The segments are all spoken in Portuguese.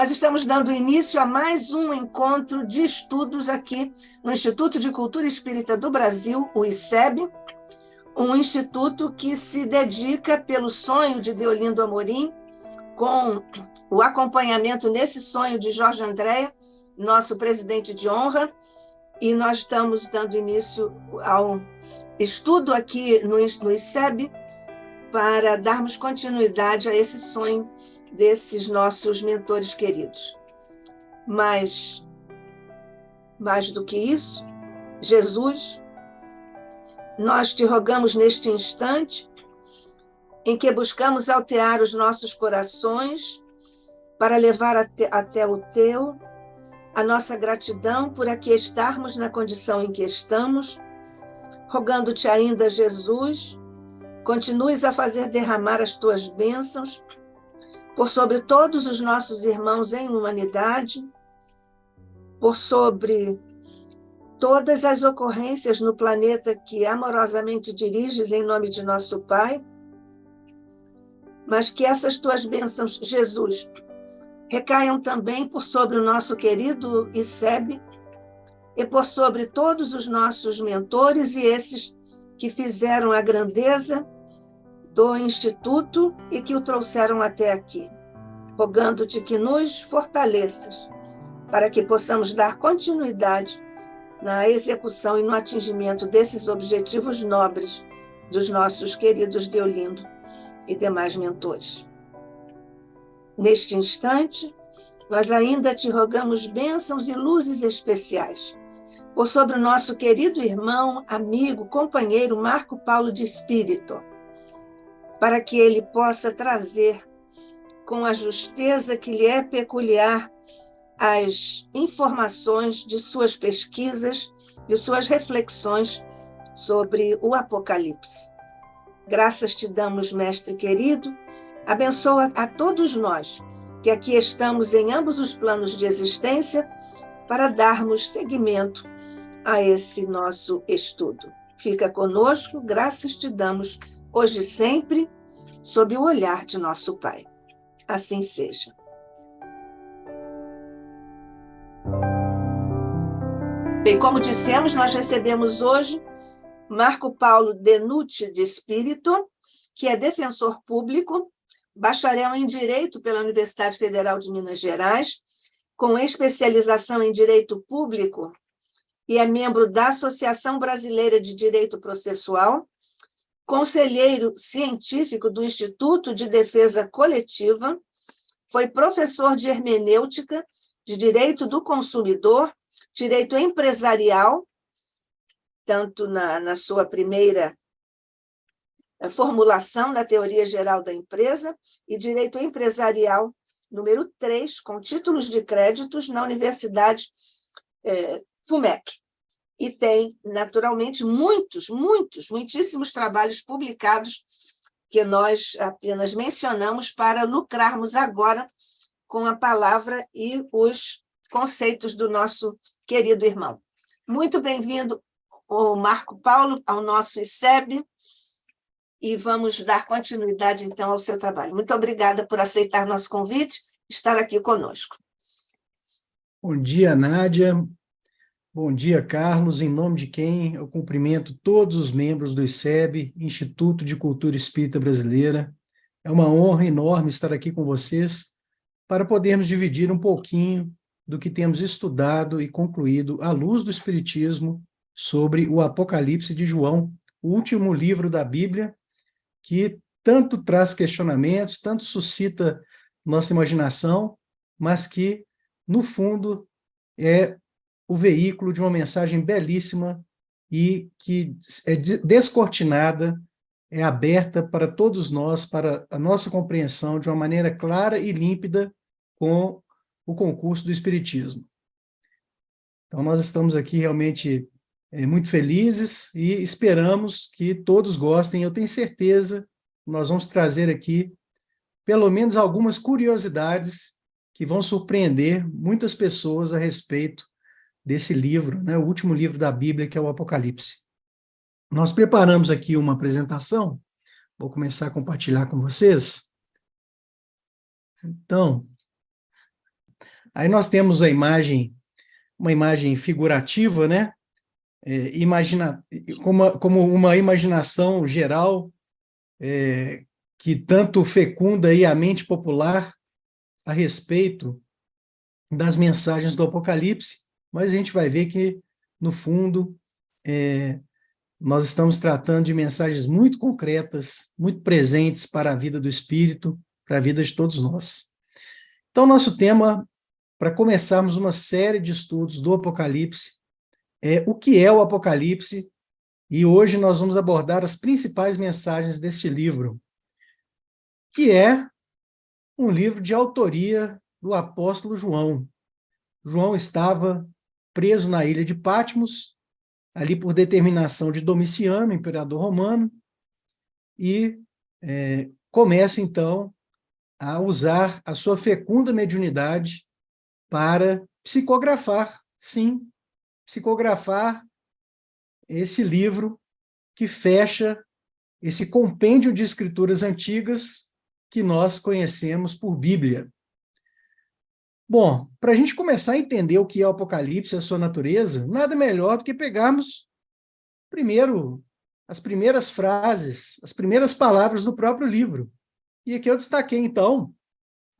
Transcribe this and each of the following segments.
Nós estamos dando início a mais um encontro de estudos aqui no Instituto de Cultura Espírita do Brasil, o ICEB, um instituto que se dedica pelo sonho de Deolindo Amorim, com o acompanhamento nesse sonho de Jorge Andréa, nosso presidente de honra, e nós estamos dando início ao estudo aqui no ICEB para darmos continuidade a esse sonho desses nossos mentores queridos. Mas, mais do que isso, Jesus, nós te rogamos neste instante em que buscamos altear os nossos corações para levar até o teu a nossa gratidão por aqui estarmos na condição em que estamos, rogando-te ainda, Jesus, continues a fazer derramar as tuas bênçãos por sobre todos os nossos irmãos em humanidade, por sobre todas as ocorrências no planeta que amorosamente diriges em nome de nosso Pai, mas que essas tuas bênçãos, Jesus, recaiam também por sobre o nosso querido ICEB e por sobre todos os nossos mentores e esses que fizeram a grandeza do Instituto e que o trouxeram até aqui, rogando-te que nos fortaleças para que possamos dar continuidade na execução e no atingimento desses objetivos nobres dos nossos queridos Deolindo e demais mentores. Neste instante, nós ainda te rogamos bênçãos e luzes especiais por sobre o nosso querido irmão, amigo, companheiro Marco Paulo de Espírito, para que ele possa trazer com a justeza que lhe é peculiar as informações de suas pesquisas, de suas reflexões sobre o Apocalipse. Graças te damos, mestre querido, abençoa a todos nós que aqui estamos em ambos os planos de existência para darmos seguimento a esse nosso estudo. Fica conosco, graças te damos hoje e sempre, sob o olhar de nosso Pai. Assim seja. Bem, como dissemos, nós recebemos hoje Marco Paulo Denucci de Espírito, que é defensor público, bacharel em Direito pela Universidade Federal de Minas Gerais, com especialização em Direito Público, e é membro da Associação Brasileira de Direito Processual, conselheiro científico do Instituto de Defesa Coletiva, foi professor de hermenêutica, de direito do consumidor, direito empresarial, tanto na sua primeira formulação da teoria geral da empresa, e direito empresarial número 3, com títulos de créditos na Universidade FUMEC. E tem, naturalmente, muitíssimos trabalhos publicados que nós apenas mencionamos para lucrarmos agora com a palavra e os conceitos do nosso querido irmão. Muito bem-vindo, o Marco Paulo, ao nosso ICEB, e vamos dar continuidade, então, ao seu trabalho. Muito obrigada por aceitar nosso convite, estar aqui conosco. Bom dia, Nádia. Bom dia, Carlos. Em nome de quem eu cumprimento todos os membros do ICEB, Instituto de Cultura Espírita Brasileira. É uma honra enorme estar aqui com vocês para podermos dividir um pouquinho do que temos estudado e concluído à luz do Espiritismo sobre o Apocalipse de João, o último livro da Bíblia, que tanto traz questionamentos, tanto suscita nossa imaginação, mas que, no fundo, é o veículo de uma mensagem belíssima e que é descortinada, é aberta para todos nós, para a nossa compreensão de uma maneira clara e límpida com o concurso do Espiritismo. Então, nós estamos aqui realmente muito felizes e esperamos que todos gostem. Eu tenho certeza que nós vamos trazer aqui pelo menos algumas curiosidades que vão surpreender muitas pessoas a respeito desse livro, né, o último livro da Bíblia, que é o Apocalipse. Nós preparamos aqui uma apresentação, vou começar a compartilhar com vocês. Então, Aí nós temos uma imagem figurativa, né? Como uma imaginação geral que tanto fecunda aí a mente popular a respeito das mensagens do Apocalipse, mas a gente vai ver que, no fundo, nós estamos tratando de mensagens muito concretas, muito presentes para a vida do Espírito, para a vida de todos nós. Então, nosso tema, para começarmos uma série de estudos do Apocalipse, é o que é o Apocalipse, e hoje nós vamos abordar as principais mensagens deste livro, que é um livro de autoria do apóstolo João. João estava preso na ilha de Patmos, ali por determinação de Domiciano, imperador romano, e começa, então, a usar a sua fecunda mediunidade para psicografar, sim, psicografar esse livro que fecha esse compêndio de escrituras antigas que nós conhecemos por Bíblia. Bom, para a gente começar a entender o que é o Apocalipse e a sua natureza, nada melhor do que pegarmos primeiro as primeiras frases, as primeiras palavras do próprio livro. E aqui eu destaquei, então,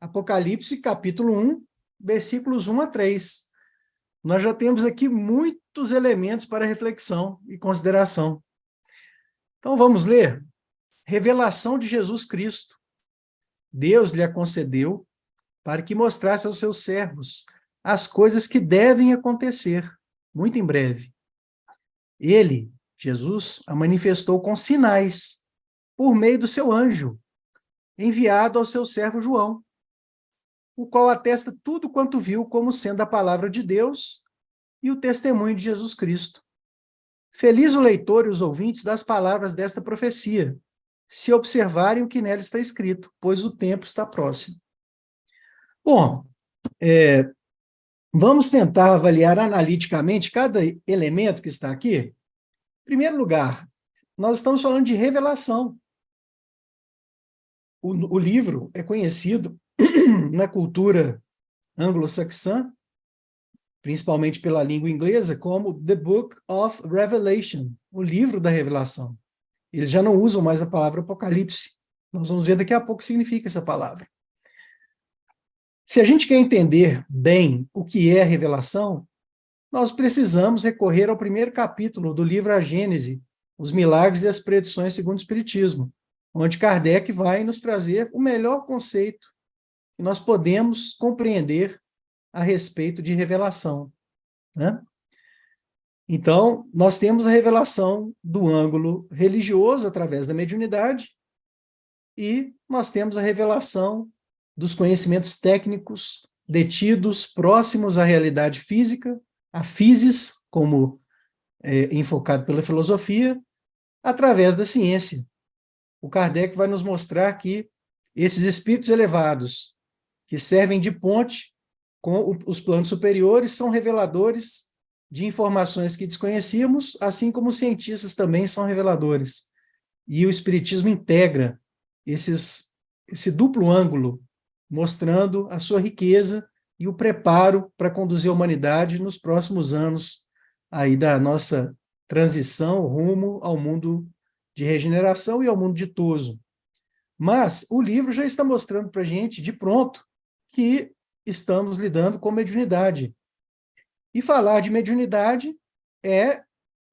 Apocalipse, capítulo 1, versículos 1 a 3. Nós já temos aqui muitos elementos para reflexão e consideração. Então, vamos ler. Revelação de Jesus Cristo. Deus lhe a concedeu para que mostrasse aos seus servos as coisas que devem acontecer, muito em breve. Ele, Jesus, a manifestou com sinais, por meio do seu anjo, enviado ao seu servo João, o qual atesta tudo quanto viu como sendo a palavra de Deus e o testemunho de Jesus Cristo. Feliz o leitor e os ouvintes das palavras desta profecia, se observarem o que nela está escrito, pois o tempo está próximo. Bom, vamos tentar avaliar analiticamente cada elemento que está aqui. Em primeiro lugar, nós estamos falando de revelação. O livro é conhecido na cultura anglo-saxã, principalmente pela língua inglesa, como The Book of Revelation, o livro da revelação. Eles já não usam mais a palavra Apocalipse. Nós vamos ver daqui a pouco o que significa essa palavra. Se a gente quer entender bem o que é a revelação, nós precisamos recorrer ao primeiro capítulo do livro A Gênese, Os Milagres e as Predições segundo o Espiritismo, onde Kardec vai nos trazer o melhor conceito que nós podemos compreender a respeito de revelação, né? Então, nós temos a revelação do ângulo religioso através da mediunidade e nós temos a revelação dos conhecimentos técnicos detidos próximos à realidade física, a physis, como enfocado pela filosofia, através da ciência. O Kardec vai nos mostrar que esses espíritos elevados, que servem de ponte com os planos superiores, são reveladores de informações que desconhecíamos, assim como os cientistas também são reveladores. E o Espiritismo integra esse duplo ângulo, mostrando a sua riqueza e o preparo para conduzir a humanidade nos próximos anos aí da nossa transição rumo ao mundo de regeneração e ao mundo ditoso. Mas o livro já está mostrando para a gente, de pronto, que estamos lidando com mediunidade. E falar de mediunidade é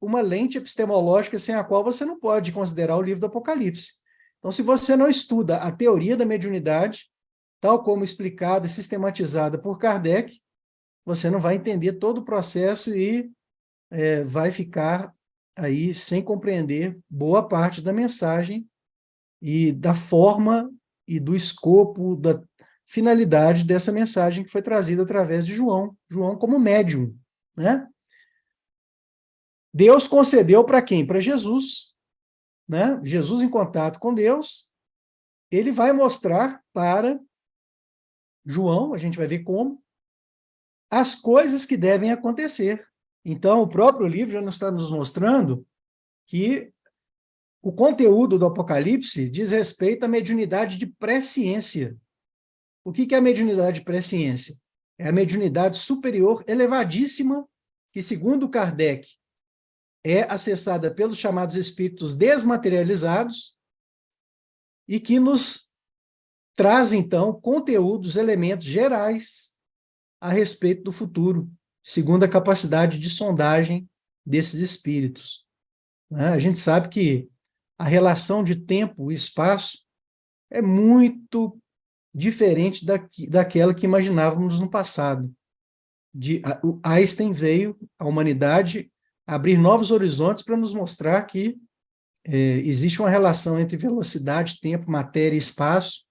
uma lente epistemológica sem a qual você não pode considerar o livro do Apocalipse. Então, se você não estuda a teoria da mediunidade, tal como explicada e sistematizada por Kardec, você não vai entender todo o processo e vai ficar aí sem compreender boa parte da mensagem e da forma e do escopo, da finalidade dessa mensagem que foi trazida através de João como médium, né? Deus concedeu para quem? Para Jesus, né? Jesus em contato com Deus, ele vai mostrar para João, a gente vai ver como, as coisas que devem acontecer. Então, o próprio livro já nos está nos mostrando que o conteúdo do Apocalipse diz respeito à mediunidade de presciência. O que é a mediunidade de presciência? é a mediunidade superior elevadíssima, que, segundo Kardec, é acessada pelos chamados espíritos desmaterializados e que nos traz, então, conteúdos, elementos gerais a respeito do futuro, segundo a capacidade de sondagem desses espíritos. A gente sabe que a relação de tempo e espaço é muito diferente daquela que imaginávamos no passado. O Einstein veio à humanidade abrir novos horizontes para nos mostrar que existe uma relação entre velocidade, tempo, matéria e espaço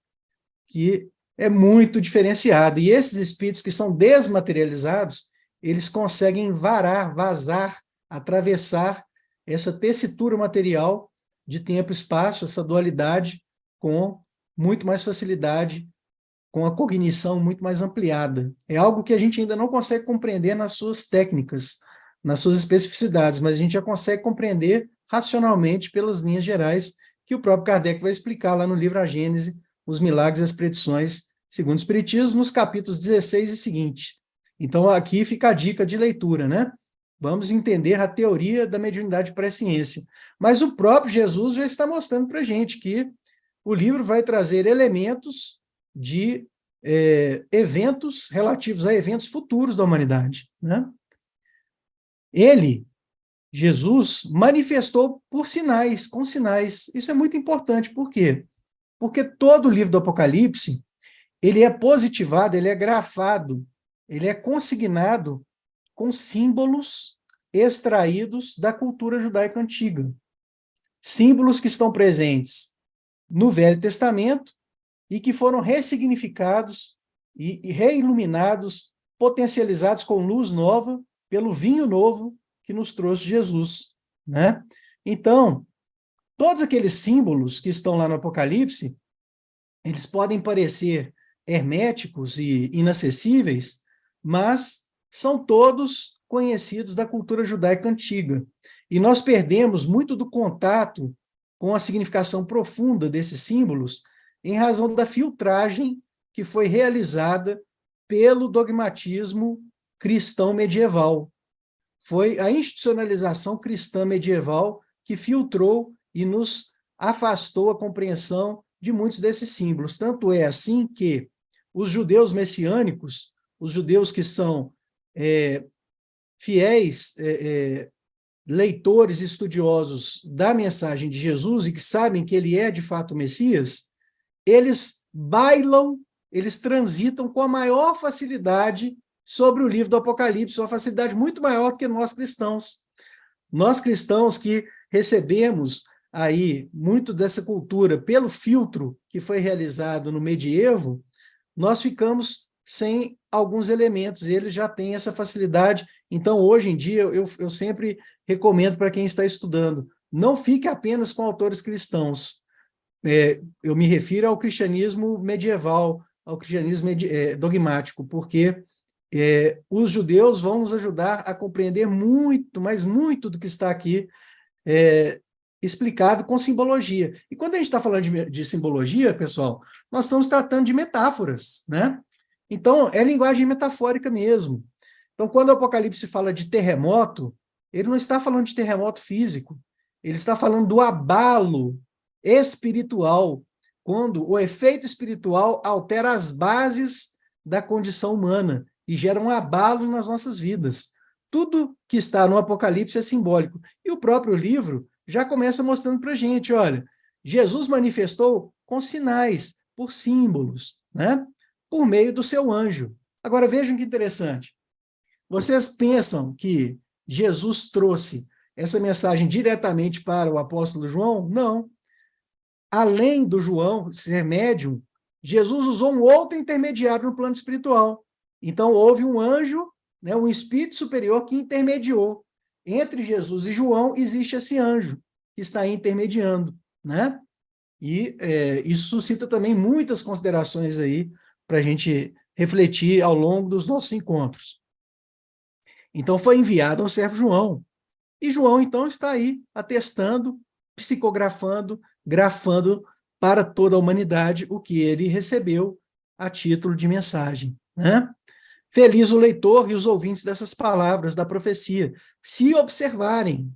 que é muito diferenciada. E esses espíritos que são desmaterializados, eles conseguem vazar, atravessar essa tessitura material de tempo e espaço, essa dualidade, com muito mais facilidade, com a cognição muito mais ampliada. É algo que a gente ainda não consegue compreender nas suas técnicas, nas suas especificidades, mas a gente já consegue compreender racionalmente pelas linhas gerais que o próprio Kardec vai explicar lá no livro A Gênese, os milagres e as predições segundo o Espiritismo, nos capítulos 16 e seguinte. Então, aqui fica a dica de leitura, né? Vamos entender a teoria da mediunidade pré-ciência. Mas o próprio Jesus já está mostrando para a gente que o livro vai trazer elementos de eventos relativos a eventos futuros da humanidade, né? Ele, Jesus, manifestou por sinais, com sinais. Isso é muito importante. Por quê? Porque todo o livro do Apocalipse, ele é positivado, ele é grafado, ele é consignado com símbolos extraídos da cultura judaica antiga. Símbolos que estão presentes no Velho Testamento e que foram ressignificados e reiluminados, potencializados com luz nova, pelo vinho novo que nos trouxe Jesus, né? Então, todos aqueles símbolos que estão lá no Apocalipse, eles podem parecer herméticos e inacessíveis, mas são todos conhecidos da cultura judaica antiga. E nós perdemos muito do contato com a significação profunda desses símbolos em razão da filtragem que foi realizada pelo dogmatismo cristão medieval. Foi a institucionalização cristã medieval que filtrou e nos afastou a compreensão de muitos desses símbolos. Tanto é assim que os judeus messiânicos, os judeus que são fiéis leitores estudiosos da mensagem de Jesus e que sabem que ele é de fato o Messias, eles bailam, eles transitam com a maior facilidade sobre o livro do Apocalipse, uma facilidade muito maior do que nós cristãos. Nós cristãos que recebemos aí muito dessa cultura pelo filtro que foi realizado no medievo, nós ficamos sem alguns elementos, e eles já têm essa facilidade. Então, hoje em dia, eu sempre recomendo para quem está estudando, não fique apenas com autores cristãos. Eu me refiro ao cristianismo medieval, ao cristianismo dogmático, porque os judeus vão nos ajudar a compreender muito, mas muito do que está aqui explicado com simbologia. E quando a gente está falando de simbologia, pessoal, nós estamos tratando de metáforas, né? Então, é linguagem metafórica mesmo. Então, quando o Apocalipse fala de terremoto, ele não está falando de terremoto físico, ele está falando do abalo espiritual, quando o efeito espiritual altera as bases da condição humana e gera um abalo nas nossas vidas. Tudo que está no Apocalipse é simbólico. E o próprio livro já começa mostrando para a gente, olha, Jesus manifestou com sinais, por símbolos, né? Por meio do seu anjo. Agora, vejam que interessante. Vocês pensam que Jesus trouxe essa mensagem diretamente para o apóstolo João? Não. Além do João ser médium, Jesus usou um outro intermediário no plano espiritual. Então, houve um anjo, né, um espírito superior que intermediou. Entre Jesus e João, existe esse anjo que está intermediando, né? E isso suscita também muitas considerações aí para a gente refletir ao longo dos nossos encontros. Então, foi enviado ao servo João. E João, então, está aí atestando, psicografando, grafando para toda a humanidade o que ele recebeu a título de mensagem, né? Feliz o leitor e os ouvintes dessas palavras da profecia, se observarem.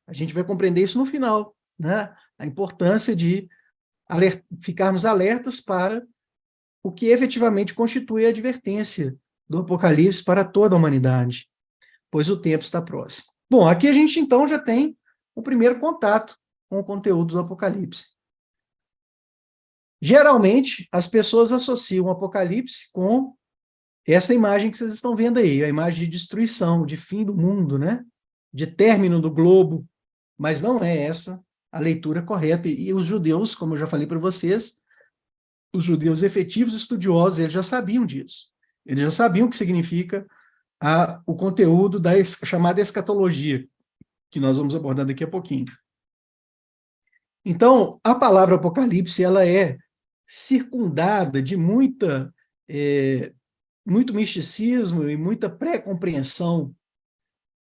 A gente vai compreender isso no final, né? A importância de ficarmos alertas para o que efetivamente constitui a advertência do Apocalipse para toda a humanidade, pois o tempo está próximo. Bom, aqui a gente então já tem o primeiro contato com o conteúdo do Apocalipse. Geralmente, as pessoas associam o Apocalipse com essa imagem que vocês estão vendo aí, a imagem de destruição, de fim do mundo, né? De término do globo, mas não é essa a leitura correta. E os judeus, como eu já falei para vocês, os judeus efetivos estudiosos, eles já sabiam disso. Eles já sabiam o que significa o conteúdo da chamada escatologia, que nós vamos abordar daqui a pouquinho. Então, a palavra Apocalipse, ela é circundada de muito misticismo e muita pré-compreensão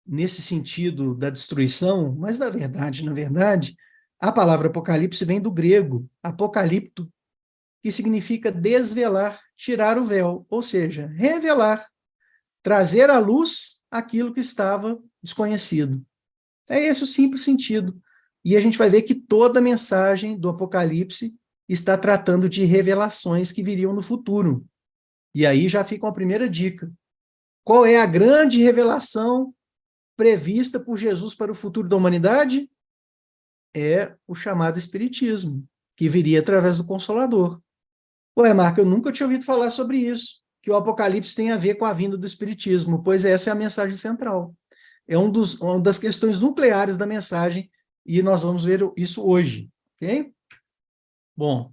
nesse sentido da destruição, mas na verdade, a palavra Apocalipse vem do grego, apocalipto, que significa desvelar, tirar o véu, ou seja, revelar, trazer à luz aquilo que estava desconhecido. É esse o simples sentido. E a gente vai ver que toda a mensagem do Apocalipse está tratando de revelações que viriam no futuro. E aí já fica uma primeira dica. Qual é a grande revelação prevista por Jesus para o futuro da humanidade? É o chamado Espiritismo, que viria através do Consolador. Ué, Marco, eu nunca tinha ouvido falar sobre isso, que o Apocalipse tem a ver com a vinda do Espiritismo, pois essa é a mensagem central. É uma das questões nucleares da mensagem, e nós vamos ver isso hoje, ok? Bom,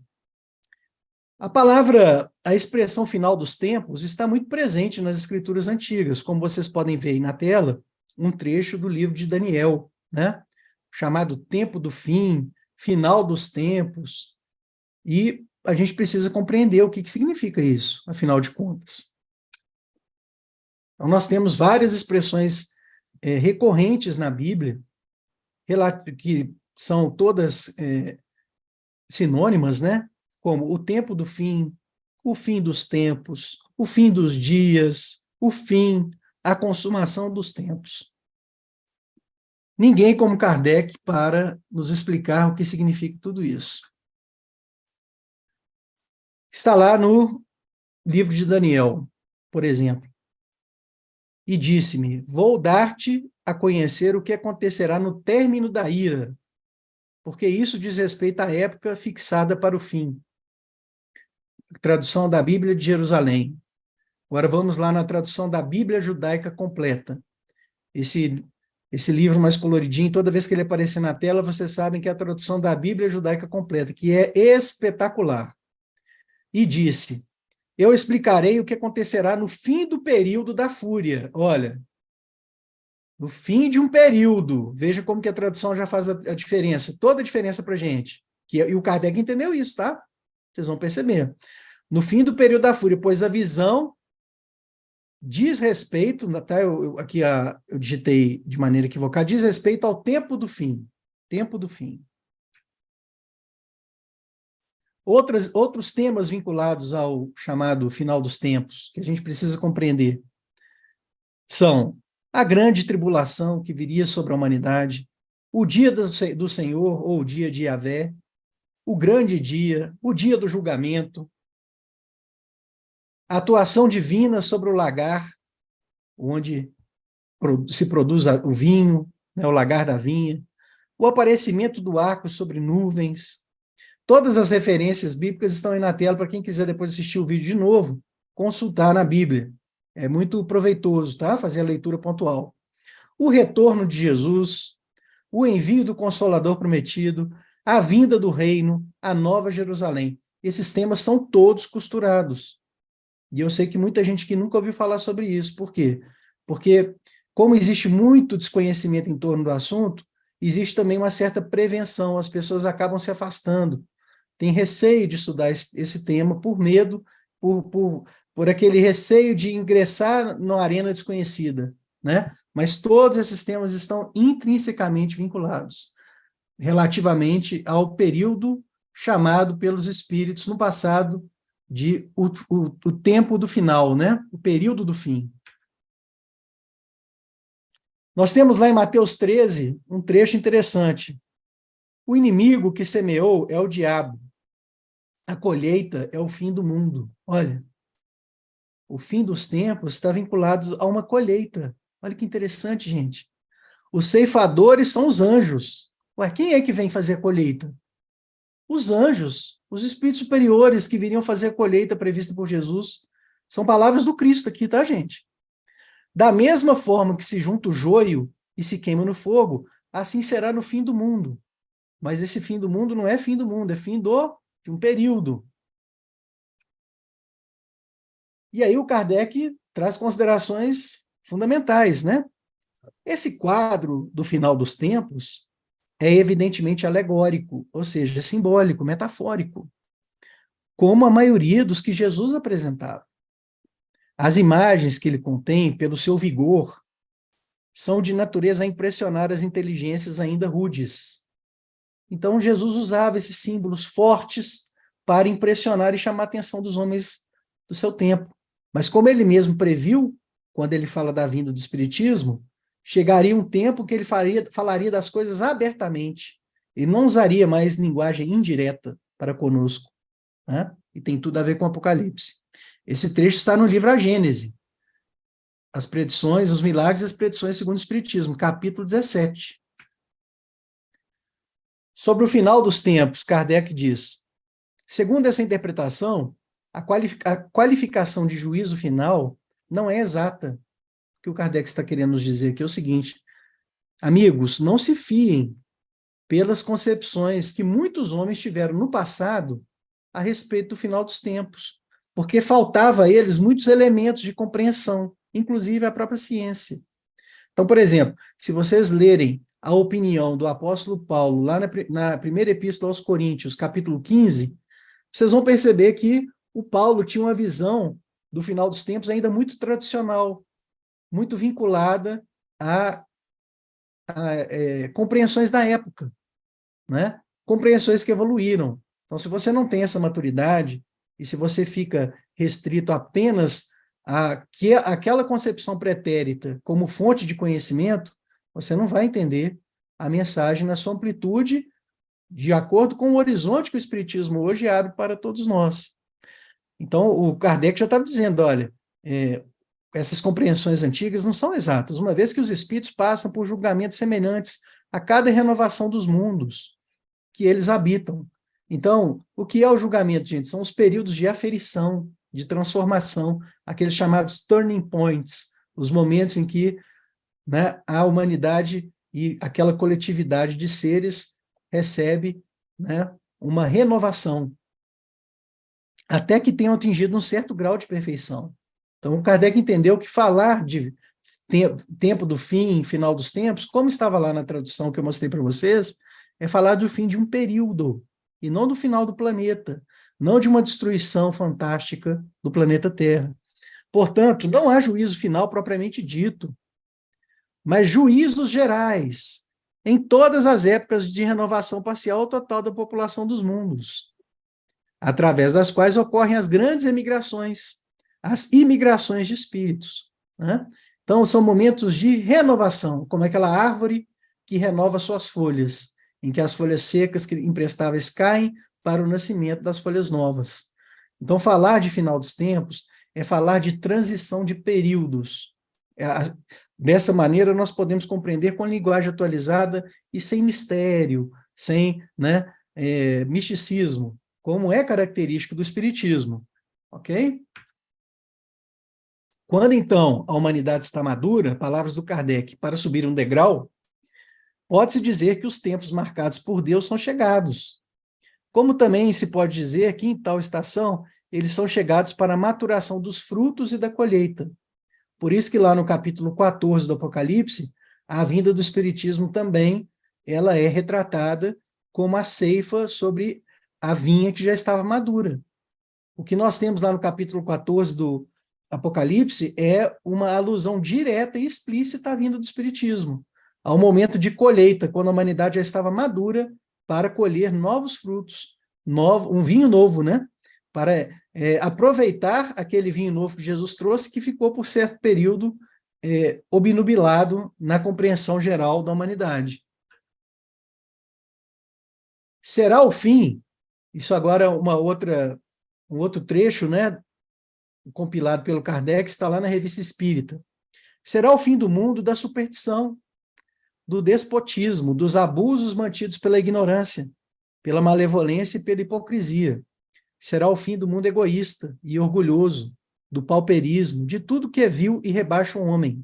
a expressão final dos tempos está muito presente nas escrituras antigas, como vocês podem ver aí na tela, um trecho do livro de Daniel, né? Chamado Tempo do Fim, Final dos Tempos, e a gente precisa compreender o que significa isso, afinal de contas. Então, nós temos várias expressões recorrentes na Bíblia, que são todas sinônimas, né? Como o tempo do fim, o fim dos tempos, o fim dos dias, o fim, a consumação dos tempos. Ninguém como Kardec para nos explicar o que significa tudo isso. Está lá no livro de Daniel, por exemplo. E disse-me, vou dar-te a conhecer o que acontecerá no término da ira, porque isso diz respeito à época fixada para o fim. Tradução da Bíblia de Jerusalém. Agora vamos lá na tradução da Bíblia Judaica Completa. Esse livro mais coloridinho, toda vez que ele aparecer na tela, vocês sabem que é a tradução da Bíblia Judaica Completa, que é espetacular. E disse, eu explicarei o que acontecerá no fim do período da fúria. Olha, no fim de um período. Veja como que a tradução já faz a diferença, toda a diferença para a gente. E o Kardec entendeu isso, tá? Vocês vão perceber. No fim do período da fúria, pois a visão diz respeito, tá? Aqui eu digitei de maneira equivocada, diz respeito ao tempo do fim. Tempo do fim. Outros temas vinculados ao chamado final dos tempos, que a gente precisa compreender, são a grande tribulação que viria sobre a humanidade, o dia do Senhor, ou o dia de Yahvé, o grande dia, o dia do julgamento, a atuação divina sobre o lagar, onde se produz o vinho, né, o lagar da vinha, o aparecimento do arco sobre nuvens. Todas as referências bíblicas estão aí na tela para quem quiser depois assistir o vídeo de novo, consultar na Bíblia. É muito proveitoso, tá? Fazer a leitura pontual. O retorno de Jesus, o envio do Consolador prometido, a vinda do reino, a Nova Jerusalém. Esses temas são todos costurados. E eu sei que muita gente que nunca ouviu falar sobre isso. Por quê? Porque, como existe muito desconhecimento em torno do assunto, existe também uma certa prevenção, as pessoas acabam se afastando. Tem receio de estudar esse tema por medo, por aquele receio de ingressar na arena desconhecida, né? Mas todos esses temas estão intrinsecamente vinculados, relativamente ao período chamado pelos espíritos no passado de o tempo do final, né? O período do fim. Nós temos lá em Mateus 13 um trecho interessante. O inimigo que semeou é o diabo. A colheita é o fim do mundo. Olha, o fim dos tempos está vinculado a uma colheita. Olha que interessante, gente. Os ceifadores são os anjos. Ué, quem é que vem fazer a colheita? Os anjos, os espíritos superiores que viriam fazer a colheita prevista por Jesus. São palavras do Cristo aqui, tá, gente? Da mesma forma que se junta o joio e se queima no fogo, assim será no fim do mundo. Mas esse fim do mundo não é fim do mundo, é fim de um período. E aí o Kardec traz considerações fundamentais, né? Esse quadro do final dos tempos é evidentemente alegórico, ou seja, simbólico, metafórico, como a maioria dos que Jesus apresentava. As imagens que ele contém, pelo seu vigor, são de natureza a impressionar as inteligências ainda rudes. Então, Jesus usava esses símbolos fortes para impressionar e chamar a atenção dos homens do seu tempo. Mas como ele mesmo previu, quando ele fala da vinda do Espiritismo, chegaria um tempo que ele falaria das coisas abertamente e não usaria mais linguagem indireta para conosco, né? E tem tudo a ver com o Apocalipse. Esse trecho está no livro A Gênese, as predições, os milagres e as predições segundo o Espiritismo, capítulo 17. Sobre o final dos tempos, Kardec diz, segundo essa interpretação, a qualificação de juízo final não é exata. O que o Kardec está querendo nos dizer aqui é o seguinte, amigos, não se fiem pelas concepções que muitos homens tiveram no passado a respeito do final dos tempos, porque faltava a eles muitos elementos de compreensão, inclusive a própria ciência. Então, por exemplo, se vocês lerem a opinião do apóstolo Paulo, lá na primeira epístola aos Coríntios, capítulo 15, vocês vão perceber que o Paulo tinha uma visão do final dos tempos ainda muito tradicional, muito vinculada a compreensões da época, né? Compreensões que evoluíram. Então, se você não tem essa maturidade, e se você fica restrito apenas àquela concepção pretérita como fonte de conhecimento, você não vai entender a mensagem na sua amplitude, de acordo com o horizonte que o Espiritismo hoje abre para todos nós. Então, o Kardec já estava dizendo, olha, essas compreensões antigas não são exatas, uma vez que os espíritos passam por julgamentos semelhantes a cada renovação dos mundos que eles habitam. Então, o que é o julgamento, gente? São os períodos de aferição, de transformação, aqueles chamados turning points, os momentos em que, né, a humanidade e aquela coletividade de seres recebe, né, uma renovação, até que tenham atingido um certo grau de perfeição. Então, o Kardec entendeu que falar de tempo do fim, final dos tempos, como estava lá na tradução que eu mostrei para vocês, é falar do fim de um período, e não do final do planeta, não de uma destruição fantástica do planeta Terra. Portanto, não há juízo final propriamente dito, mas juízos gerais, em todas as épocas de renovação parcial ou total da população dos mundos, através das quais ocorrem as grandes emigrações, as imigrações de espíritos, né? Então, são momentos de renovação, como aquela árvore que renova suas folhas, em que as folhas secas que imprestáveis caem para o nascimento das folhas novas. Então, falar de final dos tempos é falar de transição de períodos. Dessa maneira, nós podemos compreender com linguagem atualizada e sem mistério, sem, né, misticismo, como é característico do Espiritismo. Ok? Quando, então, a humanidade está madura, palavras do Kardec, para subir um degrau, pode-se dizer que os tempos marcados por Deus são chegados. Como também se pode dizer que, em tal estação, eles são chegados para a maturação dos frutos e da colheita. Por isso que lá no capítulo 14 do Apocalipse, a vinda do Espiritismo também, ela é retratada como a ceifa sobre a vinha que já estava madura. O que nós temos lá no capítulo 14 do Apocalipse é uma alusão direta e explícita à vinda do Espiritismo, ao momento de colheita, quando a humanidade já estava madura para colher novos frutos, um vinho novo, né? para aproveitar aquele vinho novo que Jesus trouxe, que ficou por certo período obnubilado na compreensão geral da humanidade. Será o fim, isso agora é um outro trecho, né, compilado pelo Kardec, está lá na Revista Espírita. Será o fim do mundo da superstição, do despotismo, dos abusos mantidos pela ignorância, pela malevolência e pela hipocrisia. Será o fim do mundo egoísta e orgulhoso, do pauperismo, de tudo que é vil e rebaixa o homem.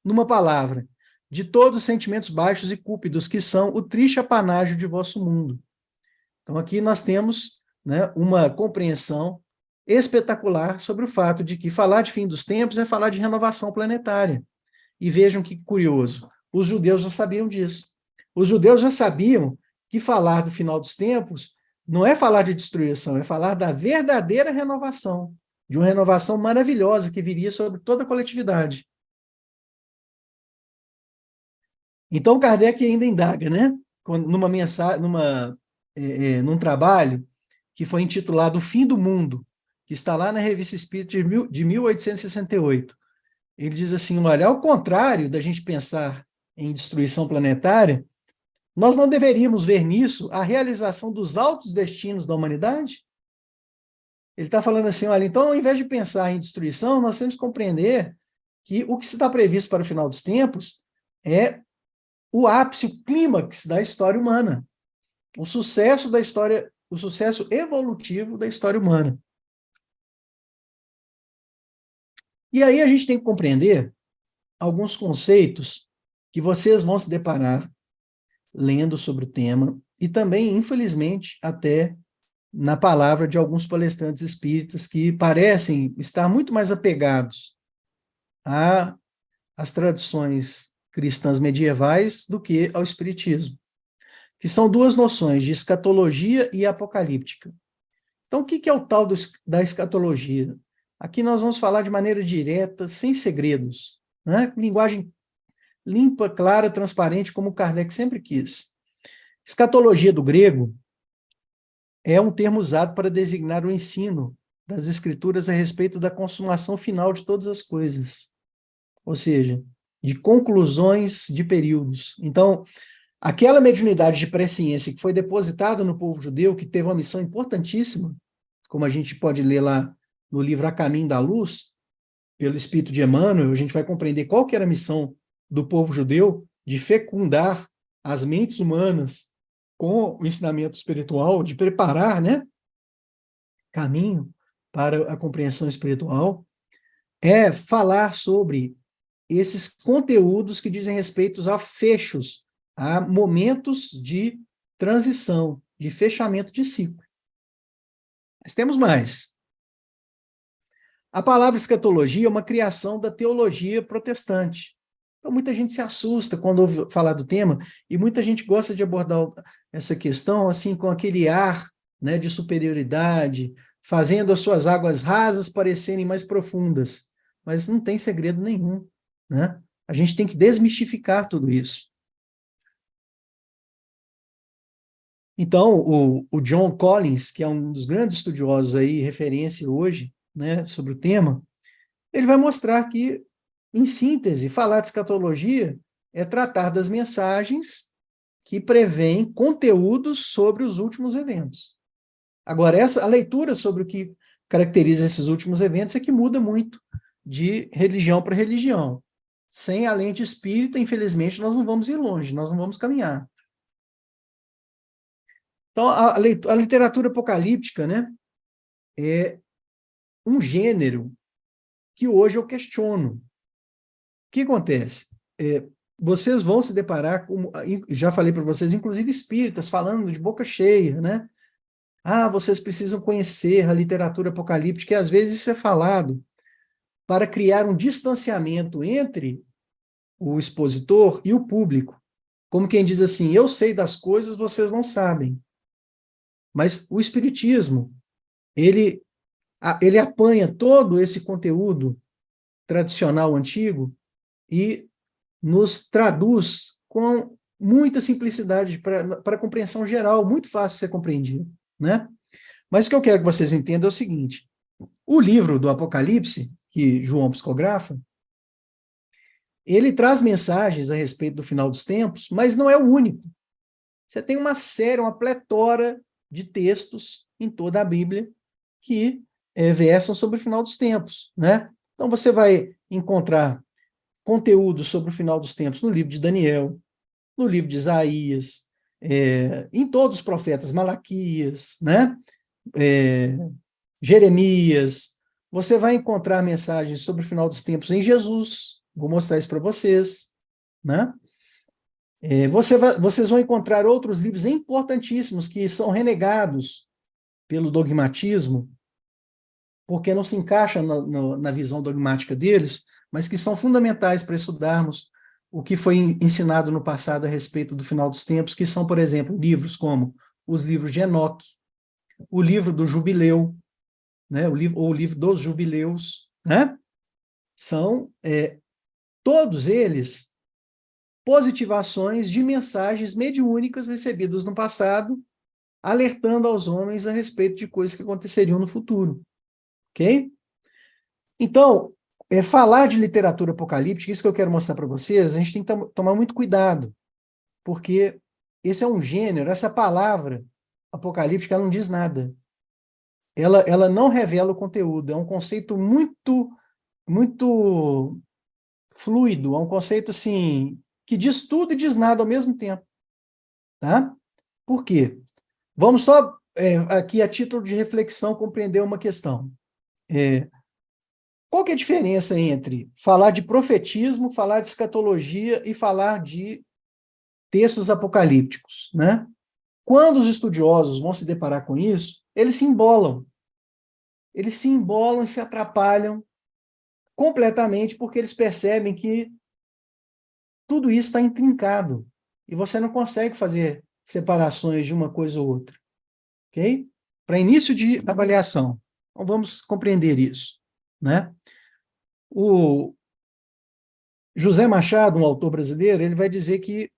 Numa palavra, de todos os sentimentos baixos e cúpidos que são o triste apanágio de vosso mundo. Então aqui nós temos, né, uma compreensão espetacular sobre o fato de que falar de fim dos tempos é falar de renovação planetária. E vejam que curioso, os judeus já sabiam disso. Os judeus já sabiam que falar do final dos tempos não é falar de destruição, é falar da verdadeira renovação, de uma renovação maravilhosa que viria sobre toda a coletividade. Então Kardec ainda indaga, né? Num trabalho que foi intitulado O Fim do Mundo, que está lá na Revista Espírita de 1868. Ele diz assim, olha, ao contrário da gente pensar em destruição planetária, nós não deveríamos ver nisso a realização dos altos destinos da humanidade? Ele está falando assim, olha, então ao invés de pensar em destruição, nós temos que compreender que o que está previsto para o final dos tempos é o ápice, o clímax da história humana, o sucesso da história, o sucesso evolutivo da história humana. E aí a gente tem que compreender alguns conceitos que vocês vão se deparar lendo sobre o tema, e também, infelizmente, até na palavra de alguns palestrantes espíritas que parecem estar muito mais apegados às tradições cristãs medievais do que ao espiritismo, que são duas noções de escatologia e apocalíptica. Então, o que é o tal da escatologia? Aqui nós vamos falar de maneira direta, sem segredos, né? Linguagem limpa, clara, transparente, como Kardec sempre quis. Escatologia do grego é um termo usado para designar o ensino das escrituras a respeito da consumação final de todas as coisas, ou seja, de conclusões de períodos. Então, aquela mediunidade de presciência que foi depositada no povo judeu, que teve uma missão importantíssima, como a gente pode ler lá no livro A Caminho da Luz, pelo Espírito de Emmanuel, a gente vai compreender qual que era a missão do povo judeu de fecundar as mentes humanas com o ensinamento espiritual, de preparar, né, caminho para a compreensão espiritual, é falar sobre esses conteúdos que dizem respeito a fechos, a momentos de transição, de fechamento de ciclo. Mas temos mais. A palavra escatologia é uma criação da teologia protestante. Então, muita gente se assusta quando ouve falar do tema, e muita gente gosta de abordar essa questão assim, com aquele ar, né, de superioridade, fazendo as suas águas rasas parecerem mais profundas. Mas não tem segredo nenhum, né? A gente tem que desmistificar tudo isso. Então, o John Collins, que é um dos grandes estudiosos aí, referência hoje, né, sobre o tema, ele vai mostrar que, em síntese, falar de escatologia é tratar das mensagens que prevêem conteúdos sobre os últimos eventos. Agora, a leitura sobre o que caracteriza esses últimos eventos é que muda muito de religião para religião. Sem a lente espírita, infelizmente, nós não vamos ir longe, nós não vamos caminhar. Então, a literatura apocalíptica, né, é um gênero que hoje eu questiono. O que acontece? Vocês vão se deparar com, já falei para vocês, inclusive espíritas, falando de boca cheia, né? Ah, vocês precisam conhecer a literatura apocalíptica, e às vezes isso é falado para criar um distanciamento entre o expositor e o público. Como quem diz assim, eu sei das coisas, vocês não sabem. Mas o espiritismo, ele apanha todo esse conteúdo tradicional antigo e nos traduz com muita simplicidade para a compreensão geral, muito fácil de ser compreendido, né? Mas o que eu quero que vocês entendam é o seguinte: o livro do Apocalipse, que João psicografa, ele traz mensagens a respeito do final dos tempos, mas não é o único. Você tem uma série, uma pletora de textos em toda a Bíblia que versam sobre o final dos tempos, né? Então você vai encontrar conteúdo sobre o final dos tempos no livro de Daniel, no livro de Isaías, em todos os profetas, Malaquias, né? Jeremias. Você vai encontrar mensagens sobre o final dos tempos em Jesus. Vou mostrar isso para vocês, né? Vocês vão encontrar outros livros importantíssimos que são renegados pelo dogmatismo, porque não se encaixa na visão dogmática deles, mas que são fundamentais para estudarmos o que foi ensinado no passado a respeito do final dos tempos, que são, por exemplo, livros como os livros de Enoque, o livro do Jubileu, né, ou o livro dos Jubileus, né? São todos eles positivações de mensagens mediúnicas recebidas no passado, alertando aos homens a respeito de coisas que aconteceriam no futuro. Ok? Então, falar de literatura apocalíptica, isso que eu quero mostrar para vocês, a gente tem que tomar muito cuidado, porque esse é um gênero, essa palavra apocalíptica, ela não diz nada. Ela não revela o conteúdo, é um conceito muito, muito fluido, é um conceito assim, que diz tudo e diz nada ao mesmo tempo. Tá? Por quê? Vamos só, aqui a título de reflexão, compreender uma questão. Qual que é a diferença entre falar de profetismo, falar de escatologia e falar de textos apocalípticos, né? Quando os estudiosos vão se deparar com isso, eles se embolam. Eles se embolam e se atrapalham completamente porque eles percebem que tudo isso está intrincado e você não consegue fazer separações de uma coisa ou outra. Ok? Para início de avaliação. Então, vamos compreender isso, né? O José Machado, um autor brasileiro, ele vai dizer que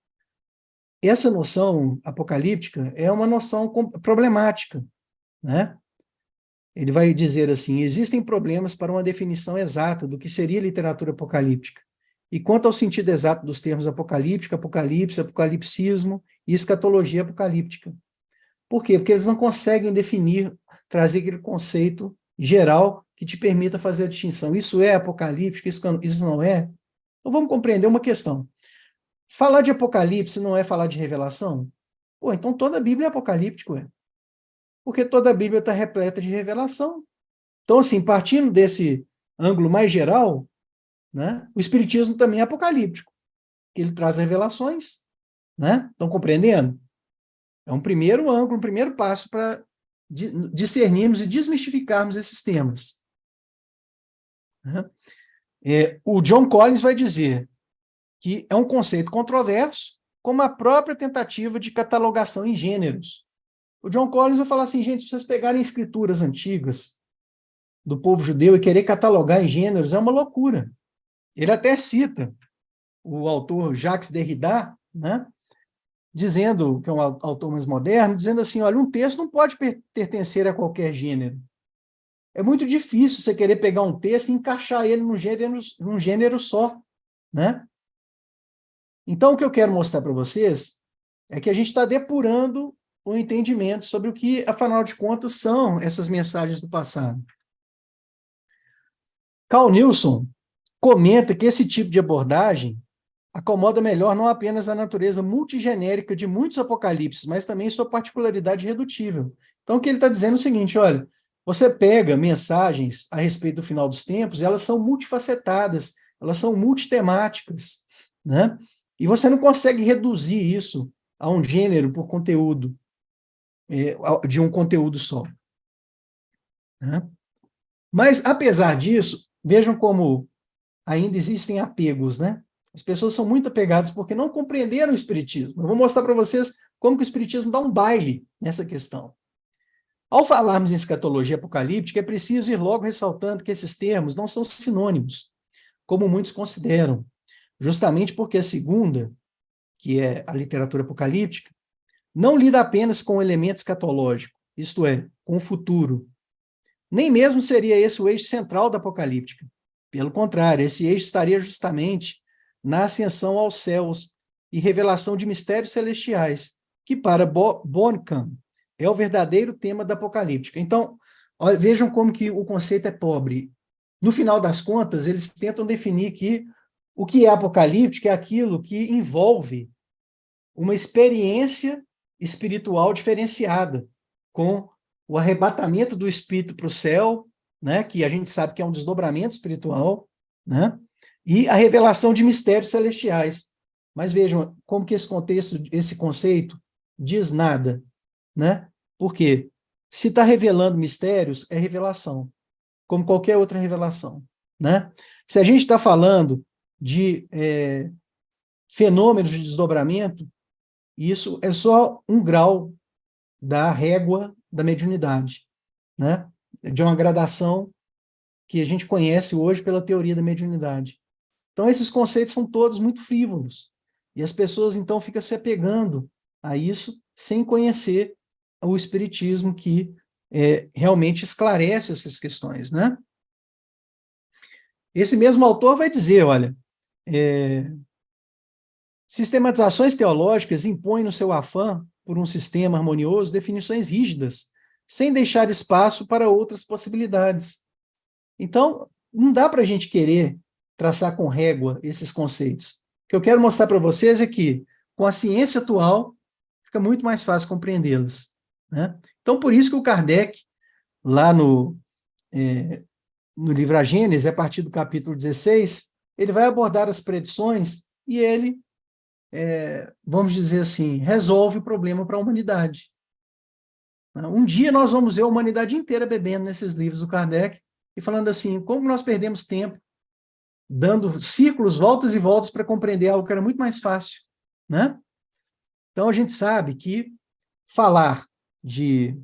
essa noção apocalíptica é uma noção problemática, né? Ele vai dizer assim: existem problemas para uma definição exata do que seria literatura apocalíptica. E quanto ao sentido exato dos termos apocalíptica, apocalipse, apocalipsismo e escatologia apocalíptica. Por quê? Porque eles não conseguem definir, trazer aquele conceito geral que te permita fazer a distinção. Isso é apocalíptico, isso não é? Então vamos compreender uma questão. Falar de apocalipse não é falar de revelação? Pô, então toda a Bíblia é apocalíptica, ué. Porque toda a Bíblia está repleta de revelação. Então, assim, partindo desse ângulo mais geral, né, o Espiritismo também é apocalíptico, que ele traz revelações, né? Estão compreendendo? É um primeiro ângulo, um primeiro passo para discernirmos e desmistificarmos esses temas. Né? O John Collins vai dizer que é um conceito controverso, como a própria tentativa de catalogação em gêneros. O John Collins vai falar assim, gente, se vocês pegarem escrituras antigas do povo judeu e querer catalogar em gêneros, é uma loucura. Ele até cita o autor Jacques Derrida, né, dizendo, que é um autor mais moderno, dizendo assim, olha, um texto não pode pertencer a qualquer gênero. É muito difícil você querer pegar um texto e encaixar ele num gênero só, né? Então, o que eu quero mostrar para vocês é que a gente está depurando o entendimento sobre o que, afinal de contas, são essas mensagens do passado. Carl Nilsson comenta que esse tipo de abordagem acomoda melhor não apenas a natureza multigenérica de muitos apocalipses, mas também sua particularidade redutível. Então, o que ele está dizendo é o seguinte, olha, você pega mensagens a respeito do final dos tempos, e elas são multifacetadas, elas são multitemáticas, né? E você não consegue reduzir isso a um gênero por conteúdo, de um conteúdo só. Né? Mas, apesar disso, vejam como ainda existem apegos, né? As pessoas são muito apegadas porque não compreenderam o Espiritismo. Eu vou mostrar para vocês como que o Espiritismo dá um baile nessa questão. Ao falarmos em escatologia apocalíptica, é preciso ir logo ressaltando que esses termos não são sinônimos, como muitos consideram, justamente porque a segunda, que é a literatura apocalíptica, não lida apenas com o elemento escatológico, isto é, com o futuro. Nem mesmo seria esse o eixo central da apocalíptica. Pelo contrário, esse eixo estaria justamente na ascensão aos céus e revelação de mistérios celestiais, que para Bonham é o verdadeiro tema da apocalíptica. Então, vejam como que o conceito é pobre. No final das contas, eles tentam definir que o que é apocalíptica é aquilo que envolve uma experiência espiritual diferenciada, com o arrebatamento do espírito para o céu, né, que a gente sabe que é um desdobramento espiritual, né, e a revelação de mistérios celestiais. Mas vejam como que esse contexto, esse conceito, diz nada, né? Por quê? Se está revelando mistérios, é revelação, como qualquer outra revelação, né? Se a gente está falando de fenômenos de desdobramento, isso é só um grau da régua da mediunidade, né? De uma gradação que a gente conhece hoje pela teoria da mediunidade. Então, esses conceitos são todos muito frívolos, e as pessoas, então, ficam se apegando a isso sem conhecer o espiritismo que realmente esclarece essas questões, né? Esse mesmo autor vai dizer, olha, sistematizações teológicas impõem no seu afã por um sistema harmonioso definições rígidas, sem deixar espaço para outras possibilidades. Então, não dá para a gente querer traçar com régua esses conceitos. O que eu quero mostrar para vocês é que, com a ciência atual, fica muito mais fácil compreendê-las, né? Então, por isso que o Kardec, lá no livro A Gênese, a partir do capítulo 16, ele vai abordar as predições e ele, vamos dizer assim, resolve o problema para a humanidade. Um dia nós vamos ver a humanidade inteira bebendo nesses livros do Kardec e falando assim, como nós perdemos tempo dando círculos, voltas e voltas para compreender algo que era muito mais fácil, né? Então, a gente sabe que falar de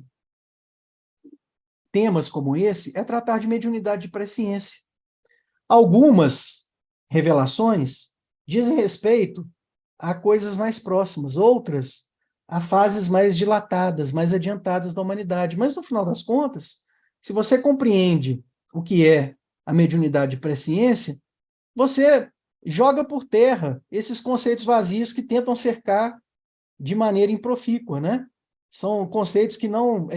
temas como esse é tratar de mediunidade de presciência. Algumas revelações dizem respeito a coisas mais próximas, outras a fases mais dilatadas, mais adiantadas da humanidade. Mas, no final das contas, se você compreende o que é a mediunidade de presciência, você joga por terra esses conceitos vazios que tentam cercar de maneira improfícua, né? São conceitos que não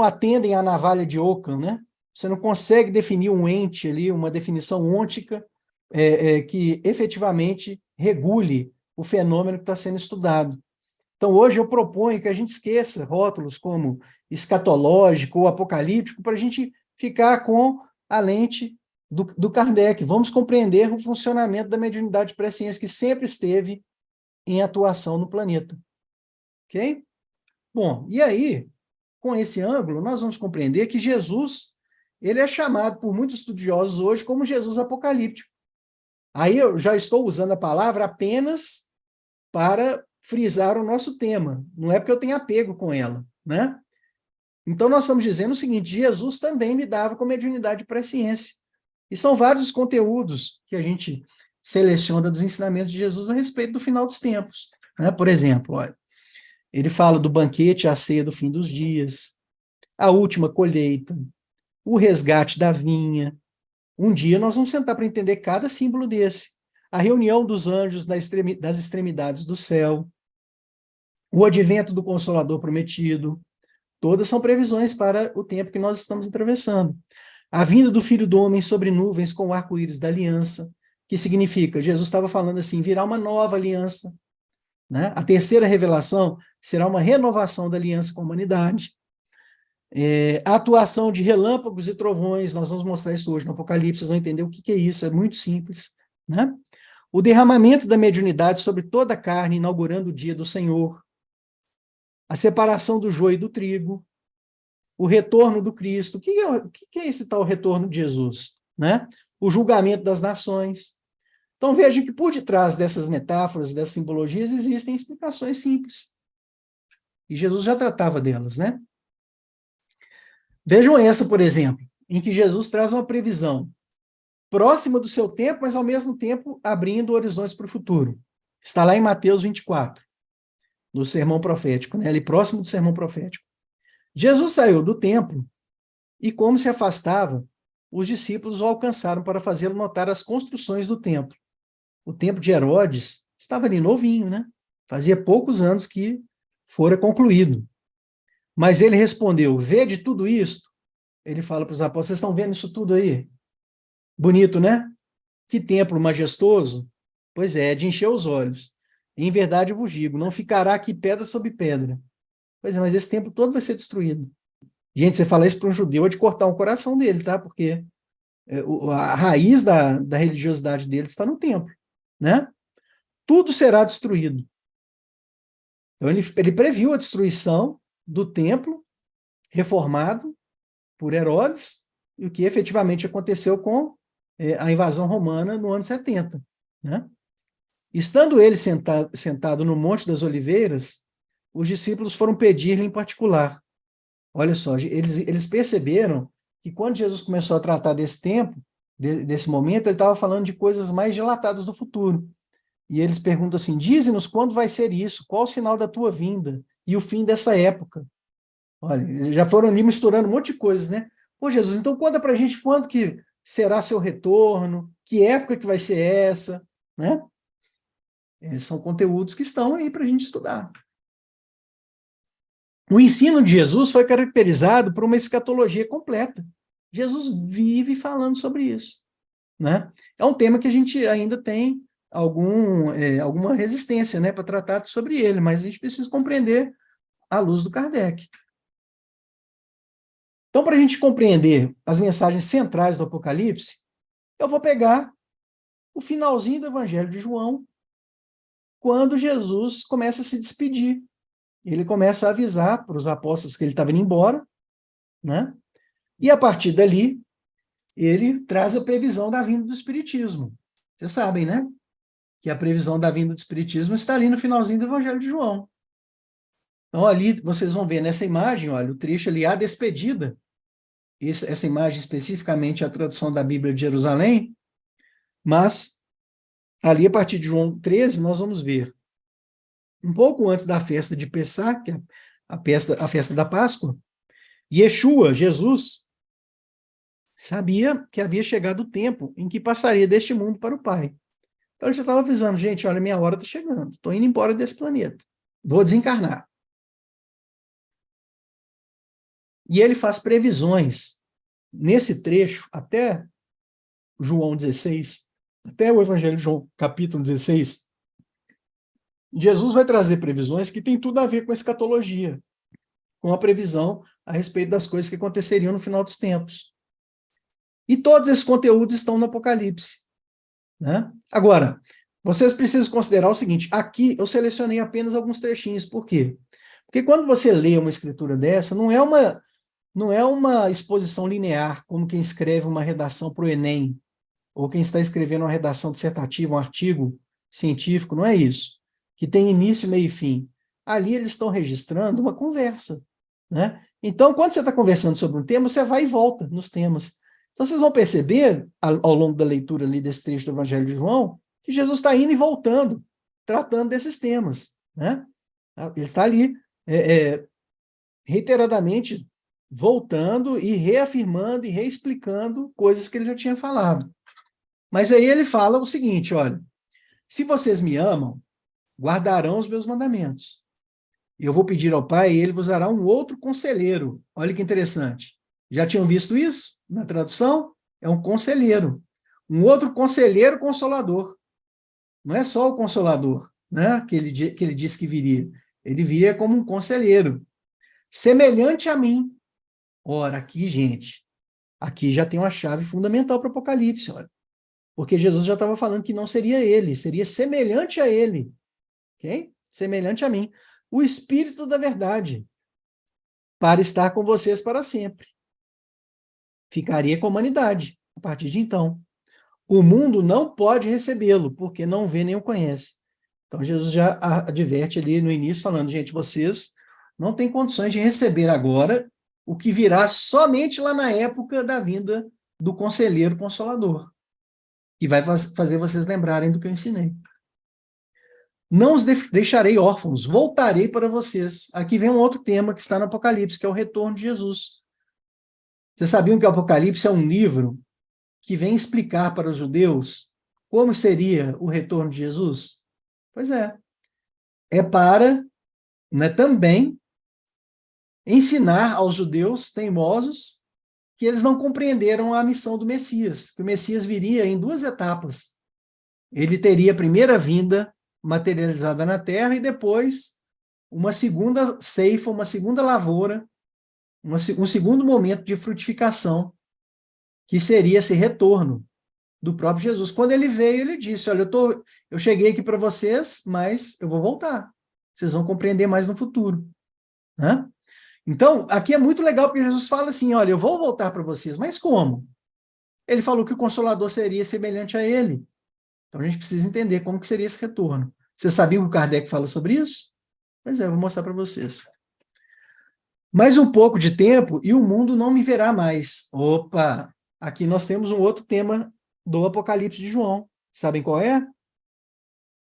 atendem à navalha de Ockham, né? Você não consegue definir um ente ali, uma definição ôntica que efetivamente regule o fenômeno que está sendo estudado. Então, hoje eu proponho que a gente esqueça rótulos como escatológico ou apocalíptico para a gente ficar com a lente do Kardec. Vamos compreender o funcionamento da mediunidade de presciência que sempre esteve em atuação no planeta. Ok? Bom, e aí, com esse ângulo, nós vamos compreender que Jesus, ele é chamado por muitos estudiosos hoje como Jesus apocalíptico. Aí eu já estou usando a palavra apenas para frisar o nosso tema, não é porque eu tenho apego com ela, né? Então, nós estamos dizendo o seguinte, Jesus também lidava com mediunidade de presciência. E são vários os conteúdos que a gente seleciona dos ensinamentos de Jesus a respeito do final dos tempos, né? Por exemplo, olha, ele fala do banquete, a ceia do fim dos dias, a última colheita, o resgate da vinha. Um dia nós vamos sentar para entender cada símbolo desse. A reunião dos anjos das extremidades do céu, o advento do Consolador prometido, todas são previsões para o tempo que nós estamos atravessando. A vinda do Filho do Homem sobre nuvens com o arco-íris da aliança, que significa, Jesus estava falando assim, virá uma nova aliança, né? A terceira revelação será uma renovação da aliança com a humanidade. A atuação de relâmpagos e trovões, nós vamos mostrar isso hoje no Apocalipse, vocês vão entender o que é isso, é muito simples, né? O derramamento da mediunidade sobre toda a carne, inaugurando o dia do Senhor. A separação do joio e do trigo. O retorno do Cristo. O que é esse tal retorno de Jesus? Né? O julgamento das nações. Então vejam que por detrás dessas metáforas, dessas simbologias, existem explicações simples. E Jesus já tratava delas, né? Vejam essa, por exemplo, em que Jesus traz uma previsão próxima do seu tempo, mas ao mesmo tempo abrindo horizontes para o futuro. Está lá em Mateus 24, no sermão profético, né? Ali próximo do sermão profético. Jesus saiu do templo e, como se afastava, os discípulos o alcançaram para fazê-lo notar as construções do templo. O templo de Herodes estava ali novinho, né? Fazia poucos anos que fora concluído. Mas ele respondeu: vede tudo isto? Ele fala para os apóstolos: vocês estão vendo isso tudo aí? Bonito, né? Que templo majestoso. Pois é de encher os olhos. Em verdade eu vos digo, não ficará aqui pedra sobre pedra. Pois é, mas esse templo todo vai ser destruído. Gente, você fala isso para um judeu é de cortar o coração dele, tá? Porque a raiz da religiosidade dele está no templo, né? Tudo será destruído. Então ele previu a destruição do templo reformado por Herodes, e o que efetivamente aconteceu com a invasão romana no ano 70. Né? Estando ele sentado no Monte das Oliveiras, os discípulos foram pedir-lhe em particular. Olha só, eles perceberam que quando Jesus começou a tratar desse tempo, desse momento, ele estava falando de coisas mais dilatadas do futuro. E eles perguntam assim: dize-nos quando vai ser isso, qual o sinal da tua vinda e o fim dessa época. Olha, já foram ali misturando um monte de coisas, né? Pô, Jesus, então conta pra gente quando que será seu retorno, que época que vai ser essa, né? São conteúdos que estão aí para a gente estudar. O ensino de Jesus foi caracterizado por uma escatologia completa. Jesus vive falando sobre isso, né? É um tema que a gente ainda tem alguma resistência, né, para tratar sobre ele, mas a gente precisa compreender à luz do Kardec. Então, para a gente compreender as mensagens centrais do Apocalipse, eu vou pegar o finalzinho do Evangelho de João, quando Jesus começa a se despedir. Ele começa a avisar para os apóstolos que ele estava indo embora, né? E a partir dali, ele traz a previsão da vinda do Espiritismo. Vocês sabem, né? Que a previsão da vinda do Espiritismo está ali no finalzinho do Evangelho de João. Então, ali vocês vão ver nessa imagem, olha, o trecho ali, a despedida. Essa imagem especificamente é a tradução da Bíblia de Jerusalém, mas ali, a partir de João 13, nós vamos ver, um pouco antes da festa de Pessá, que é a festa da Páscoa, Yeshua, Jesus, sabia que havia chegado o tempo em que passaria deste mundo para o Pai. Então ele já estava avisando: gente, olha, minha hora está chegando, estou indo embora desse planeta, vou desencarnar. E ele faz previsões nesse trecho, até João 16, até o Evangelho de João, capítulo 16, Jesus vai trazer previsões que têm tudo a ver com a escatologia, com a previsão a respeito das coisas que aconteceriam no final dos tempos. E todos esses conteúdos estão no Apocalipse. Né? Agora, vocês precisam considerar o seguinte: aqui eu selecionei apenas alguns trechinhos. Por quê? Porque quando você lê uma escritura dessa, não é uma exposição linear, como quem escreve uma redação para o Enem, ou quem está escrevendo uma redação dissertativa, um artigo científico, não é isso. Que tem início, meio e fim. Ali eles estão registrando uma conversa. Né? Então, quando você está conversando sobre um tema, você vai e volta nos temas. Então, vocês vão perceber, ao longo da leitura ali desse trecho do Evangelho de João, que Jesus está indo e voltando, tratando desses temas. Né? Ele está ali, reiteradamente, voltando e reafirmando e reexplicando coisas que ele já tinha falado. Mas aí ele fala o seguinte: olha, se vocês me amam, guardarão os meus mandamentos. Eu vou pedir ao Pai e ele vos dará um outro conselheiro. Olha que interessante. Já tinham visto isso na tradução? É um conselheiro. Um outro conselheiro consolador. Não é só o consolador, né, que ele disse que viria. Ele viria como um conselheiro. Semelhante a mim. Ora, aqui, gente, aqui já tem uma chave fundamental para o Apocalipse, olha. Porque Jesus já estava falando que não seria ele, seria semelhante a ele. Ok? Semelhante a mim. O Espírito da verdade, para estar com vocês para sempre. Ficaria com a humanidade, a partir de então. O mundo não pode recebê-lo, porque não vê nem o conhece. Então, Jesus já adverte ali no início, falando: gente, vocês não têm condições de receber agora o que virá somente lá na época da vinda do Conselheiro Consolador, que vai fazer vocês lembrarem do que eu ensinei. Não os deixarei órfãos, voltarei para vocês. Aqui vem um outro tema que está no Apocalipse, que é o retorno de Jesus. Vocês sabiam que o Apocalipse é um livro que vem explicar para os judeus como seria o retorno de Jesus? Pois é. É para, né, também ensinar aos judeus teimosos que eles não compreenderam a missão do Messias, que o Messias viria em duas etapas. Ele teria a primeira vinda materializada na terra e depois uma segunda ceifa, uma segunda lavoura, um segundo momento de frutificação, que seria esse retorno do próprio Jesus. Quando ele veio, ele disse, olha, eu cheguei aqui para vocês, mas eu vou voltar. Vocês vão compreender mais no futuro. Né? Então, aqui é muito legal, porque Jesus fala assim, olha, eu vou voltar para vocês, mas como? Ele falou que o Consolador seria semelhante a ele. Então, a gente precisa entender como que seria esse retorno. Você sabia que o Kardec fala sobre isso? Pois é, eu vou mostrar para vocês. Mais um pouco de tempo e o mundo não me verá mais. Opa! Aqui nós temos um outro tema do Apocalipse de João. Sabem qual é?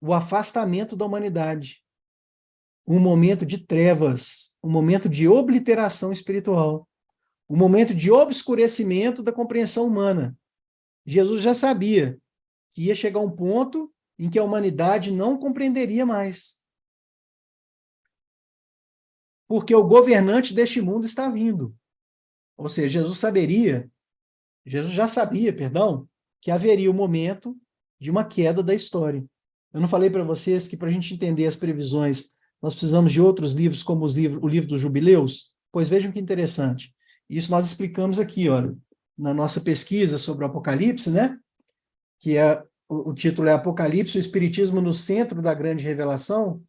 O afastamento da humanidade. Um momento de trevas, um momento de obliteração espiritual, um momento de obscurecimento da compreensão humana. Jesus já sabia que ia chegar um ponto em que a humanidade não compreenderia mais. Porque o governante deste mundo está vindo. Ou seja, Jesus já sabia, que haveria o momento de uma queda da história. Eu não falei para vocês que para a gente entender as previsões, nós precisamos de outros livros, como o livro dos Jubileus? Pois vejam que interessante. Isso nós explicamos aqui, olha, na nossa pesquisa sobre o Apocalipse, né? Que o título é Apocalipse, o Espiritismo no Centro da Grande Revelação.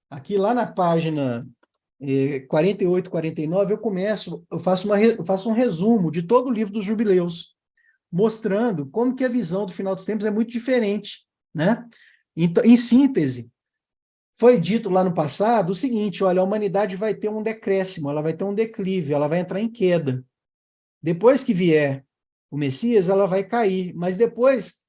Aqui lá na página 48, 49, eu faço um resumo de todo o livro dos Jubileus, mostrando como que a visão do final dos tempos é muito diferente, né? Então, em síntese, foi dito lá no passado o seguinte, olha, a humanidade vai ter um decréscimo, ela vai ter um declive, ela vai entrar em queda. Depois que vier o Messias, ela vai cair, mas depois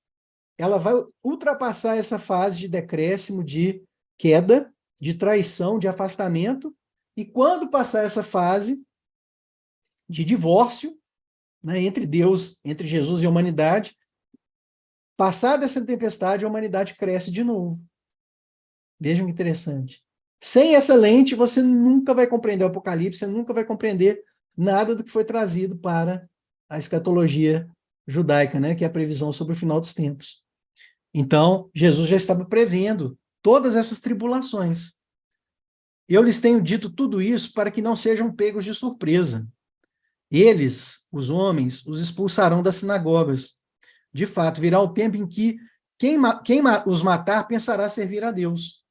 ela vai ultrapassar essa fase de decréscimo, de queda, de traição, de afastamento, e quando passar essa fase de divórcio, né, entre Deus, entre Jesus e a humanidade, passada essa tempestade, a humanidade cresce de novo. Vejam que interessante. Sem essa lente, você nunca vai compreender o Apocalipse, você nunca vai compreender nada do que foi trazido para a escatologia judaica, né, que é a previsão sobre o final dos tempos. Então, Jesus já estava prevendo todas essas tribulações. Eu lhes tenho dito tudo isso para que não sejam pegos de surpresa. Eles, os homens, os expulsarão das sinagogas. De fato, virá o tempo em que quem os matar pensará servir a Deus.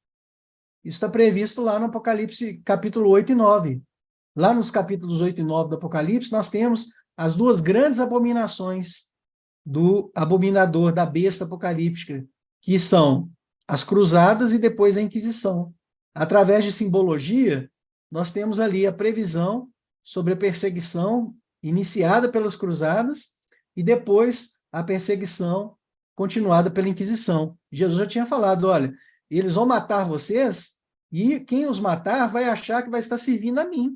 Isso está previsto lá no Apocalipse, capítulo 8 e 9. Lá nos capítulos 8 e 9 do Apocalipse, nós temos as duas grandes abominações do abominador, da besta apocalíptica, que são as cruzadas e depois a Inquisição. Através de simbologia, nós temos ali a previsão sobre a perseguição iniciada pelas cruzadas e depois a perseguição continuada pela Inquisição. Jesus já tinha falado, olha, eles vão matar vocês e quem os matar vai achar que vai estar servindo a mim.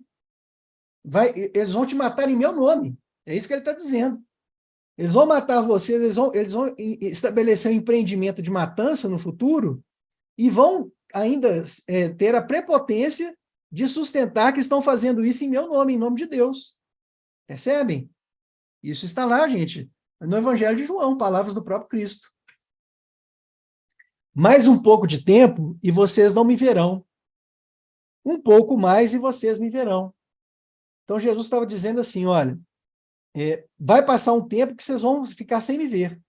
Eles vão te matar em meu nome. É isso que ele está dizendo. Eles vão matar vocês, eles vão estabelecer um empreendimento de matança no futuro e vão ainda ter a prepotência de sustentar que estão fazendo isso em meu nome, em nome de Deus. Percebem? Isso está lá, gente, no Evangelho de João, palavras do próprio Cristo. Mais um pouco de tempo e vocês não me verão. Um pouco mais e vocês me verão. Então, Jesus estava dizendo assim, olha, vai passar um tempo que vocês vão ficar sem me ver.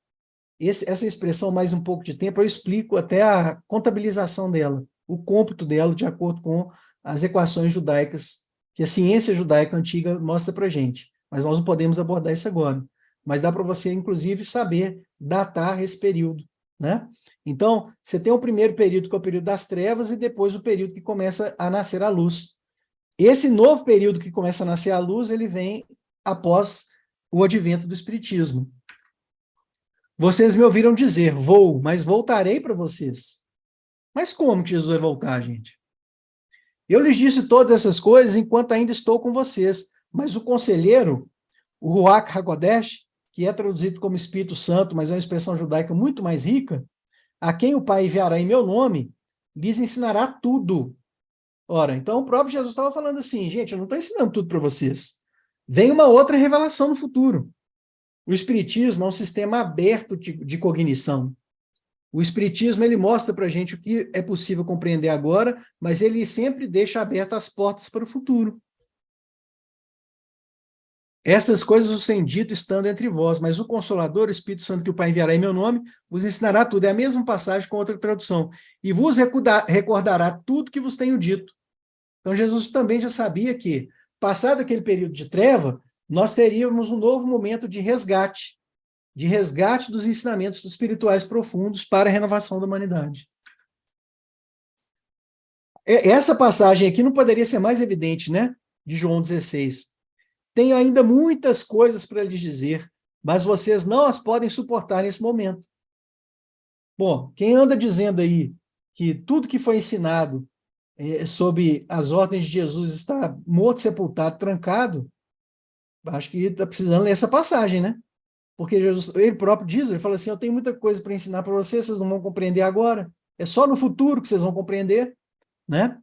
Essa expressão, mais um pouco de tempo, eu explico até a contabilização dela, o cômputo dela, de acordo com as equações judaicas, que a ciência judaica antiga mostra para a gente. Mas nós não podemos abordar isso agora. Mas dá para você, inclusive, saber datar esse período, né? Então, você tem o primeiro período, que é o período das trevas, e depois o período que começa a nascer a luz. Esse novo período que começa a nascer a luz, ele vem após o advento do Espiritismo. Vocês me ouviram dizer, vou, mas voltarei para vocês. Mas como que Jesus vai voltar, gente? Eu lhes disse todas essas coisas enquanto ainda estou com vocês, mas o conselheiro, o Ruach HaKodesh, que é traduzido como Espírito Santo, mas é uma expressão judaica muito mais rica, a quem o Pai enviará em meu nome, lhes ensinará tudo. Ora, então o próprio Jesus estava falando assim, gente, eu não estou ensinando tudo para vocês. Vem uma outra revelação no futuro. O Espiritismo é um sistema aberto de cognição. O Espiritismo, ele mostra para a gente o que é possível compreender agora, mas ele sempre deixa abertas as portas para o futuro. Essas coisas os têm dito estando entre vós, mas o Consolador, o Espírito Santo que o Pai enviará em meu nome, vos ensinará tudo. É a mesma passagem com outra tradução. E vos recordará tudo que vos tenho dito. Então, Jesus também já sabia que, passado aquele período de treva, nós teríamos um novo momento de resgate dos ensinamentos espirituais profundos para a renovação da humanidade. Essa passagem aqui não poderia ser mais evidente, né? De João 16. Tenho ainda muitas coisas para lhes dizer, mas vocês não as podem suportar nesse momento. Bom, quem anda dizendo aí que tudo que foi ensinado sob as ordens de Jesus está morto, sepultado, trancado, acho que está precisando ler essa passagem, né? Porque Jesus, ele próprio diz, ele fala assim, eu tenho muita coisa para ensinar para vocês, vocês não vão compreender agora, é só no futuro que vocês vão compreender, né?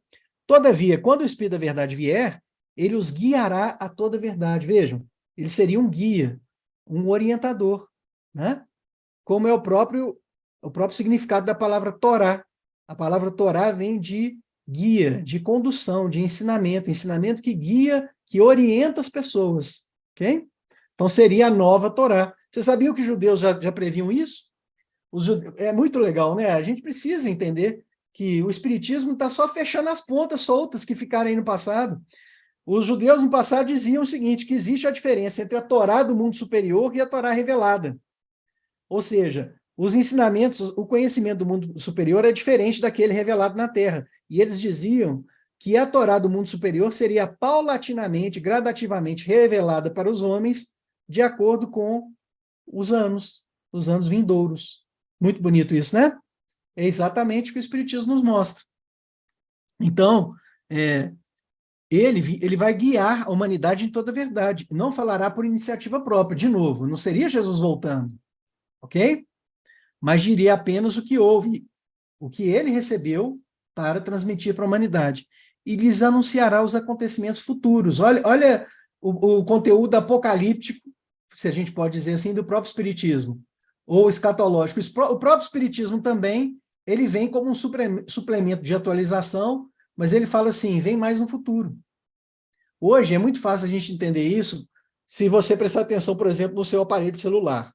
Todavia, quando o Espírito da Verdade vier, ele os guiará a toda a verdade. Vejam, ele seria um guia, um orientador, né? Como é o próprio significado da palavra Torá. A palavra Torá vem de guia, de condução, de ensinamento que guia, que orienta as pessoas, ok? Então seria a nova Torá. Você sabia que os judeus já previam isso? É muito legal, né? A gente precisa entender que o Espiritismo está só fechando as pontas soltas que ficaram aí no passado. Os judeus no passado diziam o seguinte, que existe a diferença entre a Torá do mundo superior e a Torá revelada. Ou seja, os ensinamentos, o conhecimento do mundo superior é diferente daquele revelado na Terra. E eles diziam que a Torá do mundo superior seria paulatinamente, gradativamente revelada para os homens de acordo com os anos vindouros. Muito bonito isso, né? É exatamente o que o Espiritismo nos mostra. Então, ele vai guiar a humanidade em toda a verdade, não falará por iniciativa própria, de novo, não seria Jesus voltando, ok? Mas diria apenas o que houve, o que ele recebeu para transmitir para a humanidade. E lhes anunciará os acontecimentos futuros. Olha o conteúdo apocalíptico, se a gente pode dizer assim, do próprio Espiritismo, ou escatológico. O próprio Espiritismo também, ele vem como um suplemento de atualização, mas ele fala assim, vem mais no futuro. Hoje é muito fácil a gente entender isso se você prestar atenção, por exemplo, no seu aparelho celular.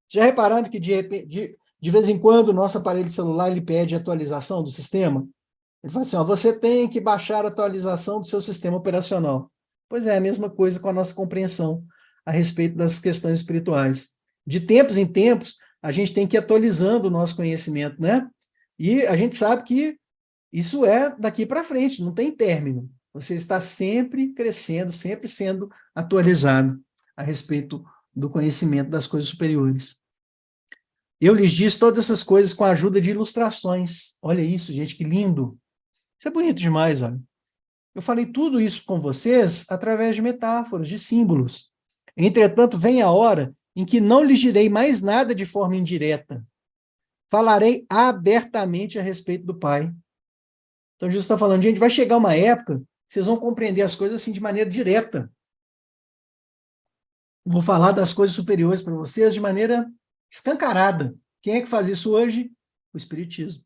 Já repararam que de vez em quando o nosso aparelho celular ele pede atualização do sistema? Ele fala assim, ó, você tem que baixar a atualização do seu sistema operacional. Pois é, a mesma coisa com a nossa compreensão a respeito das questões espirituais. De tempos em tempos, a gente tem que ir atualizando o nosso conhecimento, né? E a gente sabe que isso é daqui para frente, não tem término. Você está sempre crescendo, sempre sendo atualizado a respeito do conhecimento das coisas superiores. Eu lhes disse todas essas coisas com a ajuda de ilustrações. Olha isso, gente, que lindo. Isso é bonito demais, olha. Eu falei tudo isso com vocês através de metáforas, de símbolos. Entretanto, vem a hora em que não lhes direi mais nada de forma indireta. Falarei abertamente a respeito do Pai. Então, Jesus está falando, gente, vai chegar uma época que vocês vão compreender as coisas assim de maneira direta. Vou falar das coisas superiores para vocês de maneira escancarada. Quem é que faz isso hoje? O Espiritismo.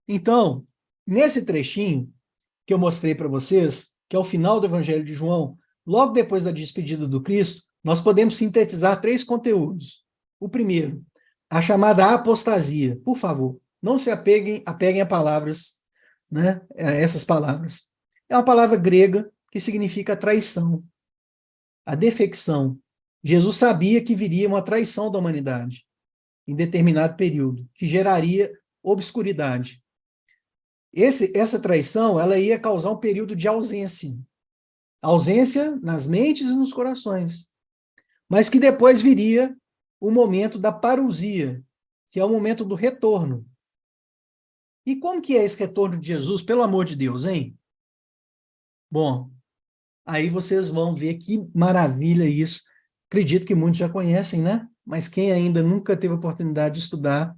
Então, nesse trechinho que eu mostrei para vocês, que é o final do Evangelho de João, logo depois da despedida do Cristo, nós podemos sintetizar 3 conteúdos. O primeiro, a chamada apostasia. Por favor, não se apeguem a palavras, né, a essas palavras. É uma palavra grega que significa traição, a defecção. Jesus sabia que viria uma traição da humanidade em determinado período, que geraria obscuridade. Essa traição, ela ia causar um período de ausência. Ausência nas mentes e nos corações. Mas que depois viria o momento da parousia, que é o momento do retorno. E como que é esse retorno de Jesus, pelo amor de Deus, hein? Bom, aí vocês vão ver que maravilha isso. Acredito que muitos já conhecem, né? Mas quem ainda nunca teve a oportunidade de estudar,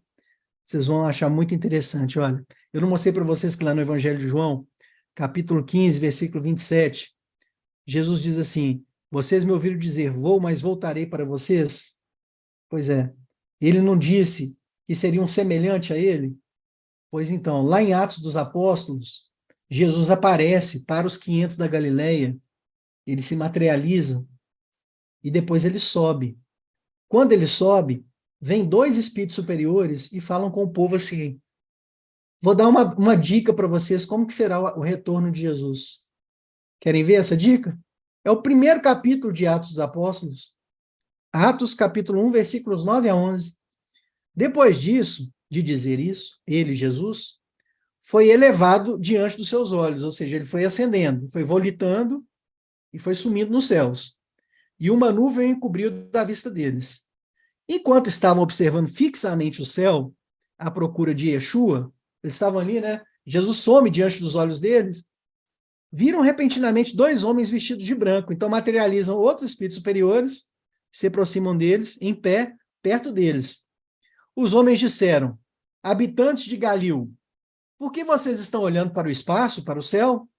vocês vão achar muito interessante. Olha, eu não mostrei para vocês que lá no Evangelho de João, capítulo 15, versículo 27, Jesus diz assim: vocês me ouviram dizer, vou, mas voltarei para vocês? Pois é. Ele não disse que seriam semelhante a ele? Pois então, lá em Atos dos Apóstolos, Jesus aparece para os 500 da Galileia, ele se materializa e depois ele sobe. Quando ele sobe, vem dois espíritos superiores e falam com o povo assim: vou dar uma dica para vocês como que será o retorno de Jesus. Querem ver essa dica? É o primeiro capítulo de Atos dos Apóstolos. Atos, capítulo 1, versículos 9 a 11. Depois disso, de dizer isso, ele, Jesus, foi elevado diante dos seus olhos, ou seja, ele foi ascendendo, foi volitando e foi sumindo nos céus. E uma nuvem encobriu da vista deles. Enquanto estavam observando fixamente o céu, à procura de Yeshua, eles estavam ali, né? Jesus some diante dos olhos deles, viram repentinamente dois homens vestidos de branco. Então materializam outros espíritos superiores, se aproximam deles, em pé, perto deles. Os homens disseram: habitantes de Galil, por que vocês estão olhando para o espaço, para o céu?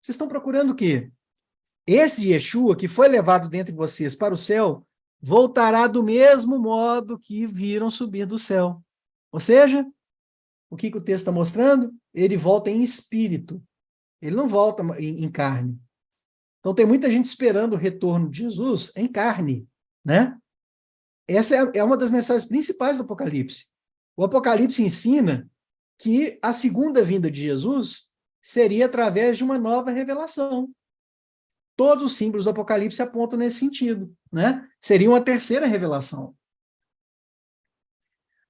Vocês estão procurando o quê? Esse Yeshua que foi levado dentre vocês para o céu, voltará do mesmo modo que viram subir do céu. Ou seja, o que o texto está mostrando? Ele volta em espírito. Ele não volta em carne. Então tem muita gente esperando o retorno de Jesus em carne, né? Essa é uma das mensagens principais do Apocalipse. O Apocalipse ensina que a segunda vinda de Jesus seria através de uma nova revelação. Todos os símbolos do Apocalipse apontam nesse sentido, né? Seria uma terceira revelação.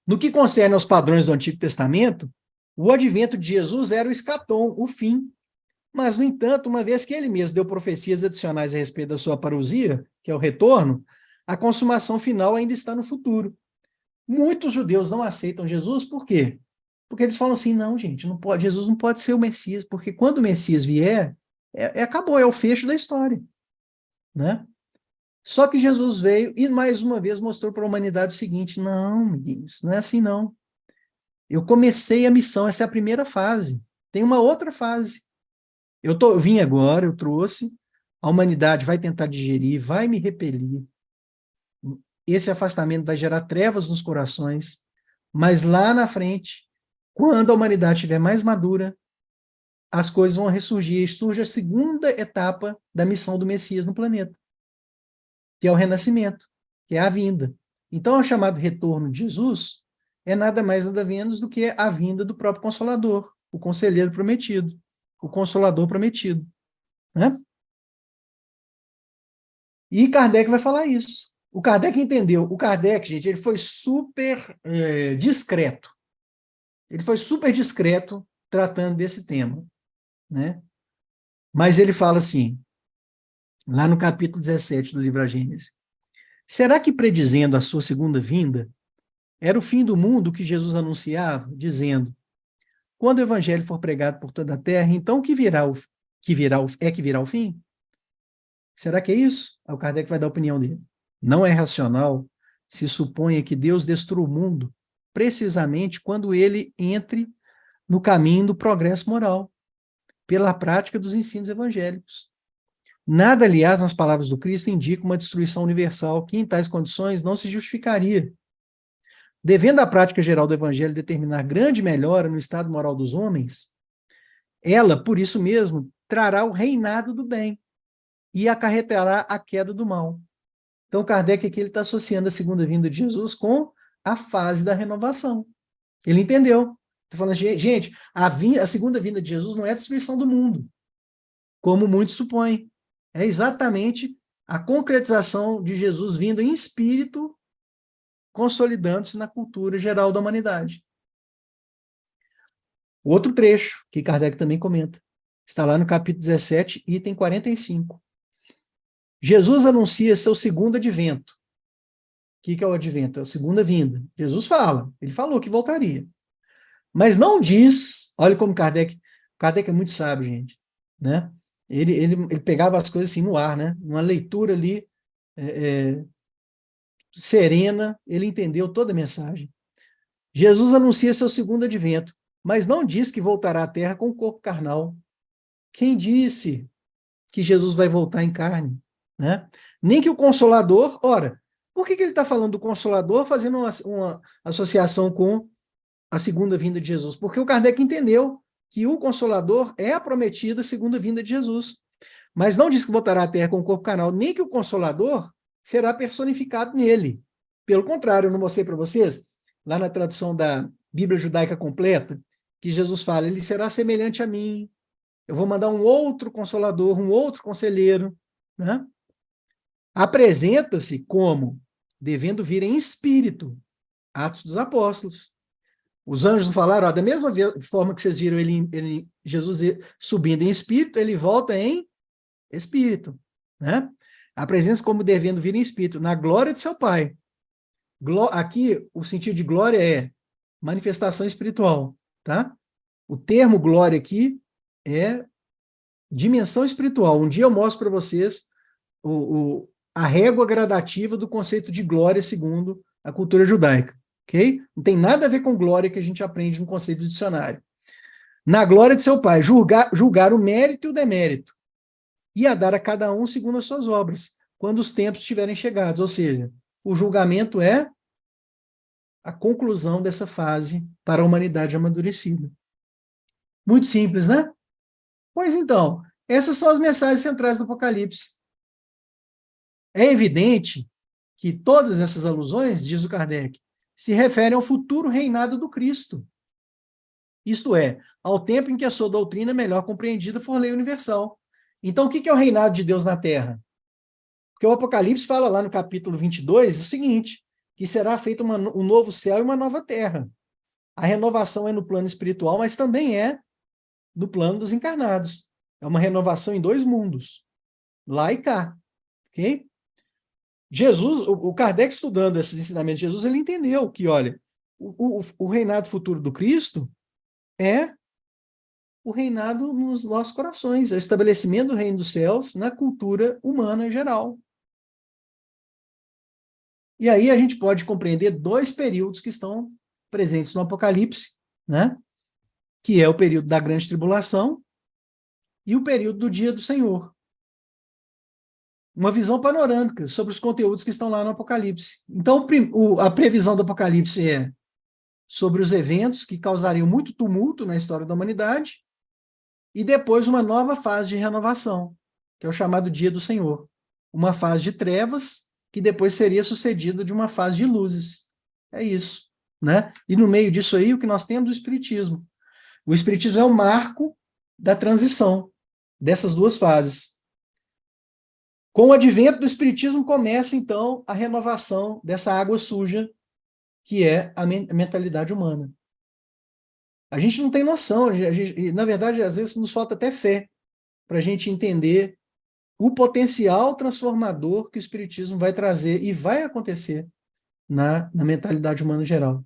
No que concerne aos padrões do Antigo Testamento, o advento de Jesus era o escatom, o fim. Mas, no entanto, uma vez que ele mesmo deu profecias adicionais a respeito da sua parousia, que é o retorno, a consumação final ainda está no futuro. Muitos judeus não aceitam Jesus, por quê? Porque eles falam assim: não, gente, não pode, Jesus não pode ser o Messias, porque quando o Messias vier, acabou, é o fecho da história, né? Só que Jesus veio e mais uma vez mostrou para a humanidade o seguinte: não, amiguinhos, não é assim não. Eu comecei a missão, essa é a primeira fase. Tem uma outra fase. Eu vim agora, eu trouxe, a humanidade vai tentar digerir, vai me repelir. Esse afastamento vai gerar trevas nos corações, mas lá na frente, quando a humanidade estiver mais madura, as coisas vão ressurgir e surge a segunda etapa da missão do Messias no planeta, que é o renascimento, que é a vinda. Então, o chamado retorno de Jesus é nada mais nada menos do que a vinda do próprio Consolador, o Conselheiro prometido, o Consolador prometido, né? E Kardec vai falar isso. O Kardec entendeu. O Kardec, gente, ele foi super discreto. Ele foi super discreto tratando desse tema, né? Mas ele fala assim, lá no capítulo 17 do livro A Gênese: será que predizendo a sua segunda vinda, era o fim do mundo que Jesus anunciava, dizendo: quando o evangelho for pregado por toda a terra, então que virá o fim? Será que é isso? Aí o Kardec vai dar a opinião dele. Não é racional se suponha que Deus destrua o mundo precisamente quando ele entre no caminho do progresso moral, pela prática dos ensinos evangélicos. Nada, aliás, nas palavras do Cristo indica uma destruição universal que, em tais condições, não se justificaria. Devendo a prática geral do evangelho determinar grande melhora no estado moral dos homens, ela, por isso mesmo, trará o reinado do bem e acarretará a queda do mal. Então, Kardec aqui está associando a segunda vinda de Jesus com a fase da renovação. Ele entendeu. Está falando: gente, a segunda vinda de Jesus não é a destruição do mundo, como muitos supõem. É exatamente a concretização de Jesus vindo em espírito, consolidando-se na cultura geral da humanidade. Outro trecho, que Kardec também comenta, está lá no capítulo 17, item 45. Jesus anuncia seu segundo advento. O que é o advento? É a segunda vinda. Jesus fala, ele falou que voltaria. Mas não diz, olha como Kardec é muito sábio, gente, né? Ele pegava as coisas assim no ar, né? Uma leitura ali serena, ele entendeu toda a mensagem. Jesus anuncia seu segundo advento, mas não diz que voltará à Terra com o corpo carnal. Quem disse que Jesus vai voltar em carne? Né? Nem que o Consolador, ora, por que ele está falando do Consolador fazendo uma associação com a segunda vinda de Jesus? Porque o Kardec entendeu que o Consolador é a prometida segunda vinda de Jesus. Mas não diz que voltará à Terra com o corpo carnal, nem que o Consolador será personificado nele. Pelo contrário, eu não mostrei para vocês, lá na tradução da Bíblia Judaica Completa, que Jesus fala, ele será semelhante a mim, eu vou mandar um outro Consolador, um outro Conselheiro, né? Apresenta-se como devendo vir em espírito, Atos dos Apóstolos. Os anjos não falaram, ó, da mesma forma que vocês viram Jesus subindo em espírito, ele volta em espírito, né? Apresenta-se como devendo vir em espírito, na glória de seu Pai. Aqui, o sentido de glória é manifestação espiritual, tá? O termo glória aqui é dimensão espiritual. Um dia eu mostro para vocês a régua gradativa do conceito de glória segundo a cultura judaica, ok? Não tem nada a ver com glória que a gente aprende no conceito do dicionário. Na glória de seu Pai, julgar o mérito e o demérito, e a dar a cada um segundo as suas obras, quando os tempos estiverem chegados. Ou seja, o julgamento é a conclusão dessa fase para a humanidade amadurecida. Muito simples, né? Pois então, essas são as mensagens centrais do Apocalipse. É evidente que todas essas alusões, diz o Kardec, se referem ao futuro reinado do Cristo. Isto é, ao tempo em que a sua doutrina melhor compreendida for lei universal. Então, o que é o reinado de Deus na Terra? Porque o Apocalipse fala lá no capítulo 22 o seguinte, que será feito um novo céu e uma nova terra. A renovação é no plano espiritual, mas também é no plano dos encarnados. É uma renovação em dois mundos, lá e cá. Ok? Jesus, o Kardec estudando esses ensinamentos de Jesus, ele entendeu que, olha, o reinado futuro do Cristo é o reinado nos nossos corações, é o estabelecimento do reino dos céus na cultura humana em geral. E aí a gente pode compreender dois períodos que estão presentes no Apocalipse, né? Que é o período da grande tribulação e o período do dia do Senhor. Uma visão panorâmica sobre os conteúdos que estão lá no Apocalipse. Então, a previsão do Apocalipse é sobre os eventos que causariam muito tumulto na história da humanidade e depois uma nova fase de renovação, que é o chamado dia do Senhor. Uma fase de trevas que depois seria sucedida de uma fase de luzes. É isso, né? E no meio disso aí, o que nós temos é o Espiritismo. O Espiritismo é o marco da transição dessas duas fases. Com o advento do Espiritismo começa, então, a renovação dessa água suja que é a mentalidade humana. A gente não tem noção, na verdade, às vezes nos falta até fé para a gente entender o potencial transformador que o Espiritismo vai trazer e vai acontecer na mentalidade humana em geral,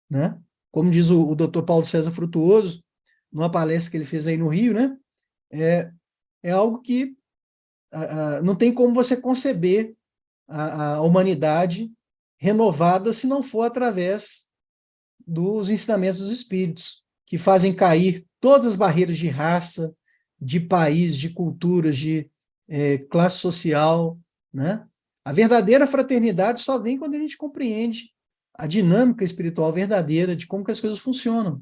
né? Como diz o Dr. Paulo César Frutuoso, numa palestra que ele fez aí no Rio, né? É algo que não tem como você conceber a humanidade renovada se não for através dos ensinamentos dos espíritos, que fazem cair todas as barreiras de raça, de país, de culturas, de classe social, né? A verdadeira fraternidade só vem quando a gente compreende a dinâmica espiritual verdadeira de como que as coisas funcionam,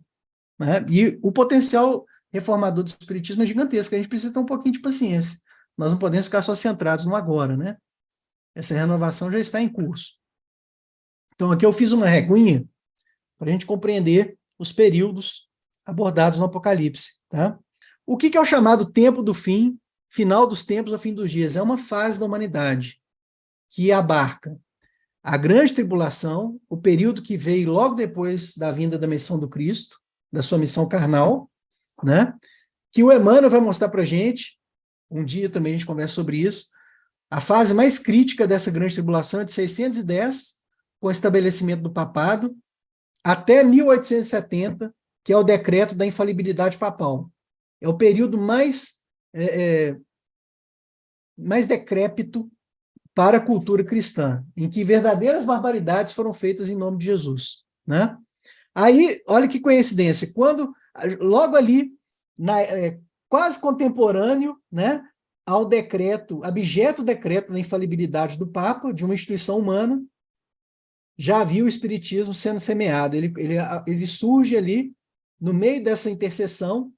né? E o potencial reformador do espiritismo é gigantesco, a gente precisa ter um pouquinho de paciência. Nós não podemos ficar só centrados no agora, né? Essa renovação já está em curso. Então, aqui eu fiz uma reguinha para a gente compreender os períodos abordados no Apocalipse, tá? O que é o chamado tempo do fim, final dos tempos ao fim dos dias? É uma fase da humanidade que abarca a grande tribulação, o período que veio logo depois da vinda da missão do Cristo, da sua missão carnal, né? Que o Emmanuel vai mostrar para a gente, um dia também a gente conversa sobre isso, a fase mais crítica dessa grande tribulação é de 610, com o estabelecimento do papado, até 1870, que é o decreto da infalibilidade papal. É o período mais decrépito para a cultura cristã, em que verdadeiras barbaridades foram feitas em nome de Jesus, né? Aí, olha que coincidência, logo ali, quase contemporâneo, né, ao decreto, abjeto decreto da infalibilidade do Papa, de uma instituição humana, já havia o Espiritismo sendo semeado. Ele surge ali, no meio dessa intercessão,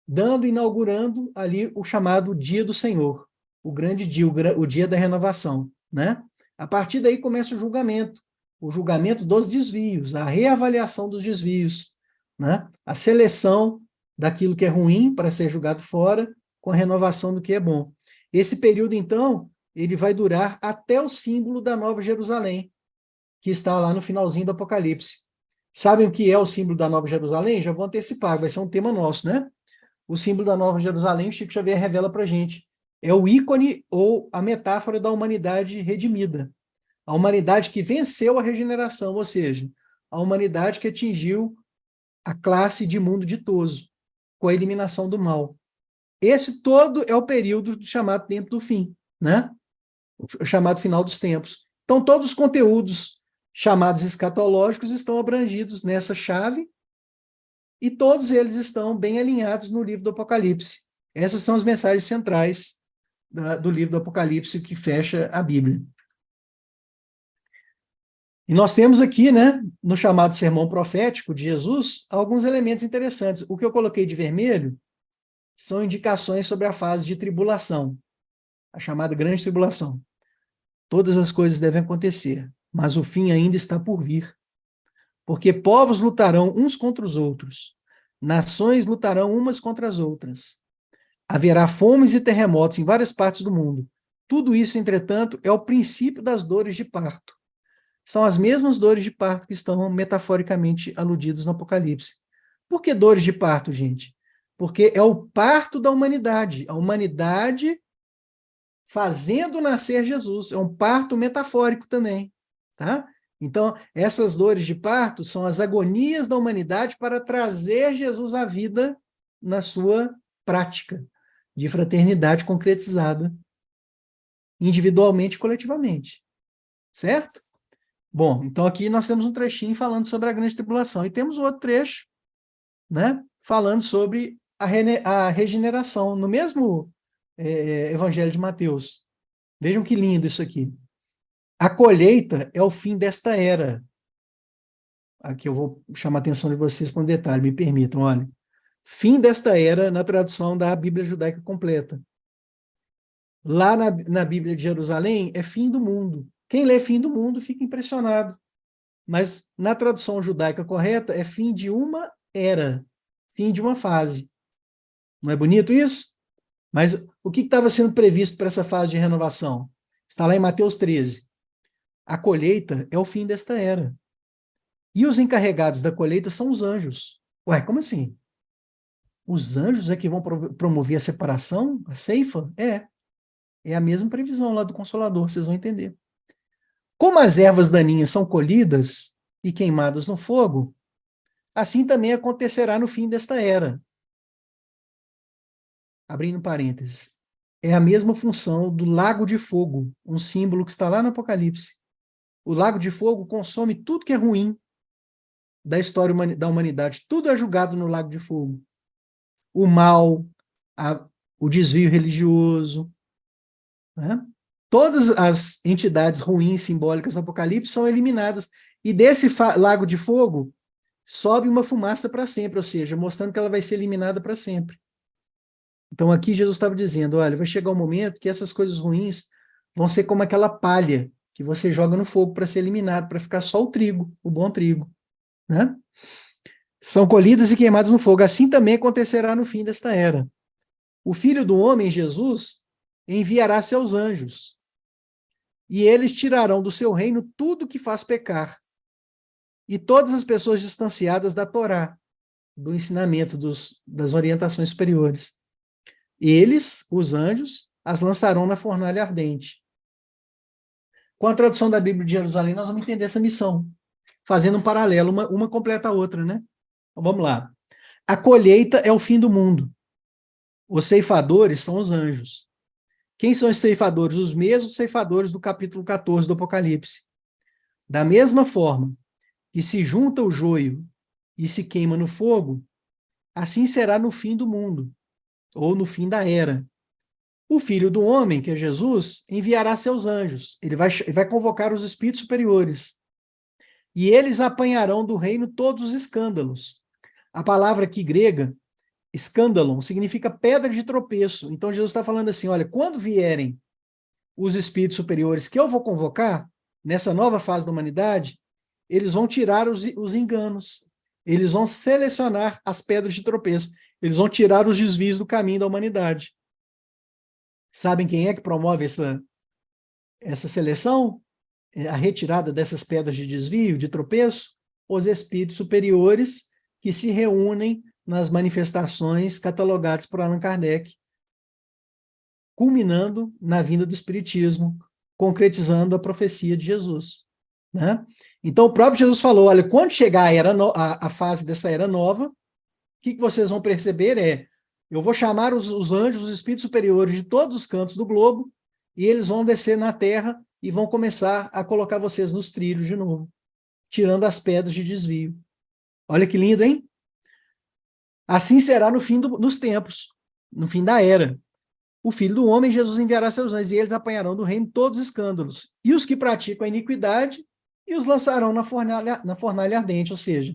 inaugurando ali o chamado Dia do Senhor, o grande dia, o dia da renovação, né? A partir daí começa o julgamento dos desvios, a reavaliação dos desvios, né? A seleção daquilo que é ruim para ser julgado fora, com a renovação do que é bom. Esse período, então, ele vai durar até o símbolo da Nova Jerusalém, que está lá no finalzinho do Apocalipse. Sabem o que é o símbolo da Nova Jerusalém? Já vou antecipar, vai ser um tema nosso, né? O símbolo da Nova Jerusalém, o Chico Xavier revela para a gente. É o ícone ou a metáfora da humanidade redimida. A humanidade que venceu a regeneração, ou seja, a humanidade que atingiu a classe de mundo ditoso, com a eliminação do mal. Esse todo é o período do chamado tempo do fim, né? O chamado final dos tempos. Então, todos os conteúdos chamados escatológicos estão abrangidos nessa chave, e todos eles estão bem alinhados no livro do Apocalipse. Essas são as mensagens centrais do livro do Apocalipse que fecha a Bíblia. E nós temos aqui, né, no chamado sermão profético de Jesus, alguns elementos interessantes. O que eu coloquei de vermelho são indicações sobre a fase de tribulação, a chamada grande tribulação. Todas as coisas devem acontecer, mas o fim ainda está por vir. Porque povos lutarão uns contra os outros, nações lutarão umas contra as outras. Haverá fomes e terremotos em várias partes do mundo. Tudo isso, entretanto, é o princípio das dores de parto. São as mesmas dores de parto que estão metaforicamente aludidas no Apocalipse. Por que dores de parto, gente? Porque é o parto da humanidade. A humanidade fazendo nascer Jesus. É um parto metafórico também, tá? Então, essas dores de parto são as agonias da humanidade para trazer Jesus à vida na sua prática de fraternidade concretizada, individualmente e coletivamente. Certo? Bom, então aqui nós temos um trechinho falando sobre a grande tribulação, e temos outro trecho, né, falando sobre a regeneração, no mesmo Evangelho de Mateus. Vejam que lindo isso aqui. A colheita é o fim desta era. Aqui eu vou chamar a atenção de vocês para um detalhe, me permitam, olha. Fim desta era na tradução da Bíblia Judaica Completa. Lá na Bíblia de Jerusalém é fim do mundo. Quem lê fim do mundo fica impressionado. Mas na tradução judaica correta é fim de uma era, fim de uma fase. Não é bonito isso? Mas o que estava sendo previsto para essa fase de renovação? Está lá em Mateus 13. A colheita é o fim desta era. E os encarregados da colheita são os anjos. Ué, como assim? Os anjos é que vão promover a separação, a ceifa? É a mesma previsão lá do Consolador, vocês vão entender. Como as ervas daninhas são colhidas e queimadas no fogo, assim também acontecerá no fim desta era. Abrindo parênteses. É a mesma função do lago de fogo, um símbolo que está lá no Apocalipse. O lago de fogo consome tudo que é ruim da história da humanidade. Tudo é julgado no lago de fogo. O mal, o desvio religioso, né? Todas as entidades ruins simbólicas do Apocalipse são eliminadas. E desse lago de fogo sobe uma fumaça para sempre, ou seja, mostrando que ela vai ser eliminada para sempre. Então aqui Jesus estava dizendo, olha, vai chegar um momento que essas coisas ruins vão ser como aquela palha que você joga no fogo para ser eliminado, para ficar só o trigo, o bom trigo, né? São colhidas e queimadas no fogo. Assim também acontecerá no fim desta era. O Filho do Homem, Jesus, enviará seus anjos, e eles tirarão do seu reino tudo que faz pecar, e todas as pessoas distanciadas da Torá, do ensinamento, das orientações superiores. Eles, os anjos, as lançarão na fornalha ardente. Com a tradução da Bíblia de Jerusalém, nós vamos entender essa missão, fazendo um paralelo, uma completa a outra, né? Então, vamos lá. A colheita é o fim do mundo. Os ceifadores são os anjos. Quem são os ceifadores? Os mesmos ceifadores do capítulo 14 do Apocalipse. Da mesma forma que se junta o joio e se queima no fogo, assim será no fim do mundo, ou no fim da era. O Filho do Homem, que é Jesus, enviará seus anjos. Ele vai convocar os espíritos superiores. E eles apanharão do reino todos os escândalos. A palavra aqui grega, escândalon, significa pedra de tropeço. Então Jesus está falando assim, olha, quando vierem os espíritos superiores que eu vou convocar, nessa nova fase da humanidade, eles vão tirar os enganos, eles vão selecionar as pedras de tropeço, eles vão tirar os desvios do caminho da humanidade. Sabem quem é que promove essa seleção? A retirada dessas pedras de desvio, de tropeço? Os espíritos superiores que se reúnem nas manifestações catalogadas por Allan Kardec, culminando na vinda do Espiritismo, concretizando a profecia de Jesus. Né? Então, o próprio Jesus falou, olha, quando chegar a fase dessa era nova, o que vocês vão perceber eu vou chamar os anjos, os espíritos superiores de todos os cantos do globo, e eles vão descer na Terra e vão começar a colocar vocês nos trilhos de novo, tirando as pedras de desvio. Olha que lindo, hein? Assim será no fim dos tempos, no fim da era. O Filho do Homem, Jesus enviará seus anjos, e eles apanharão do reino todos os escândalos, e os que praticam a iniquidade, e os lançarão na fornalha ardente, ou seja,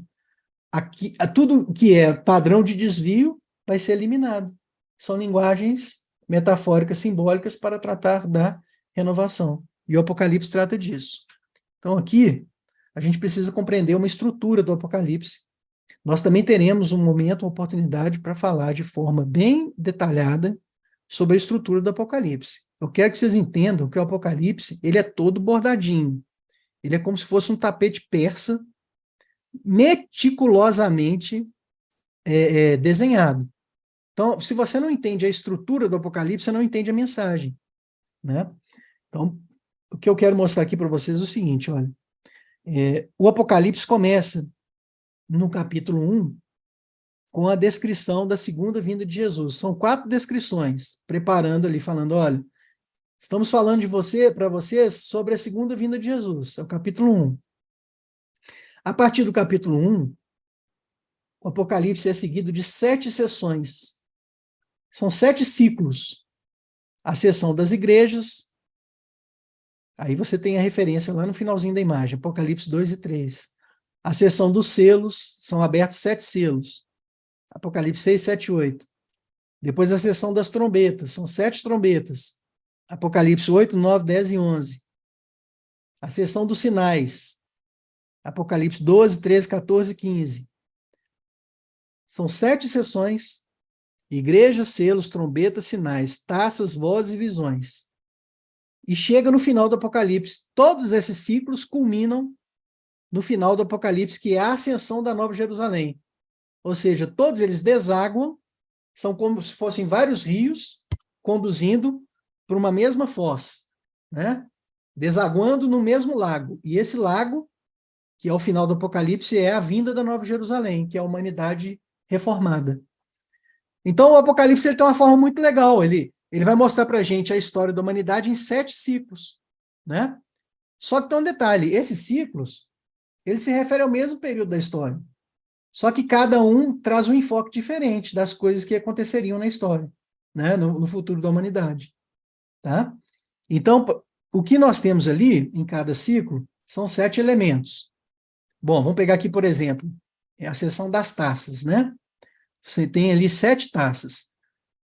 tudo que é padrão de desvio vai ser eliminado. São linguagens metafóricas, simbólicas, para tratar da renovação. E o Apocalipse trata disso. Então, aqui, a gente precisa compreender uma estrutura do Apocalipse. Nós também teremos um momento, uma oportunidade para falar de forma bem detalhada sobre a estrutura do Apocalipse. Eu quero que vocês entendam que o Apocalipse, ele é todo bordadinho. Ele é como se fosse um tapete persa, meticulosamente desenhado. Então, se você não entende a estrutura do Apocalipse, você não entende a mensagem. Né? Então, o que eu quero mostrar aqui para vocês é o seguinte, olha, o Apocalipse começa no capítulo 1, com a descrição da segunda vinda de Jesus. São 4 descrições, preparando ali, falando, olha, estamos falando para vocês sobre a segunda vinda de Jesus, é o capítulo 1. A partir do capítulo 1, o Apocalipse é seguido de 7 sessões. São 7 ciclos. A sessão das igrejas, aí você tem a referência lá no finalzinho da imagem, Apocalipse 2 e 3. A sessão dos selos, são abertos 7 selos. Apocalipse 6, 7 e 8. Depois a sessão das trombetas, são 7 trombetas. Apocalipse 8, 9, 10 e 11. A sessão dos sinais. Apocalipse 12, 13, 14 e 15. São 7 sessões. Igrejas, selos, trombetas, sinais, taças, vozes e visões. E chega no final do Apocalipse. Todos esses ciclos culminam no final do Apocalipse, que é a ascensão da Nova Jerusalém. Ou seja, todos eles desaguam, são como se fossem vários rios conduzindo para uma mesma foz, né? Desaguando no mesmo lago. E esse lago, que é o final do Apocalipse, é a vinda da Nova Jerusalém, que é a humanidade reformada. Então, o Apocalipse ele tem uma forma muito legal. Ele vai mostrar para a gente a história da humanidade em 7 ciclos, né? Só que tem um detalhe, esses ciclos, eles se referem ao mesmo período da história. Só que cada um traz um enfoque diferente das coisas que aconteceriam na história, né? No futuro da humanidade. Tá? Então, o que nós temos ali, em cada ciclo, são 7 elementos. Bom, vamos pegar aqui, por exemplo, a seção das taças, né? Você tem ali 7 taças.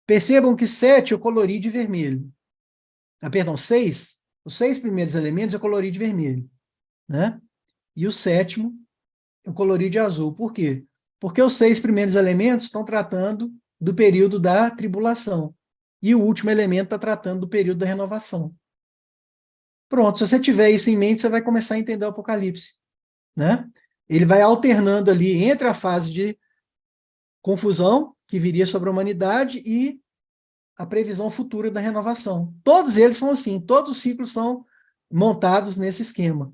Percebam que 7 eu colori de vermelho. Perdão, 6. Os 6 primeiros elementos eu colori de vermelho, né? E o 7º eu colori de azul. Por quê? Porque os 6 primeiros elementos estão tratando do período da tribulação. E o último elemento está tratando do período da renovação. Pronto, se você tiver isso em mente, você vai começar a entender o Apocalipse, né? Ele vai alternando ali entre a fase de confusão que viria sobre a humanidade e a previsão futura da renovação. Todos eles são assim, todos os ciclos são montados nesse esquema.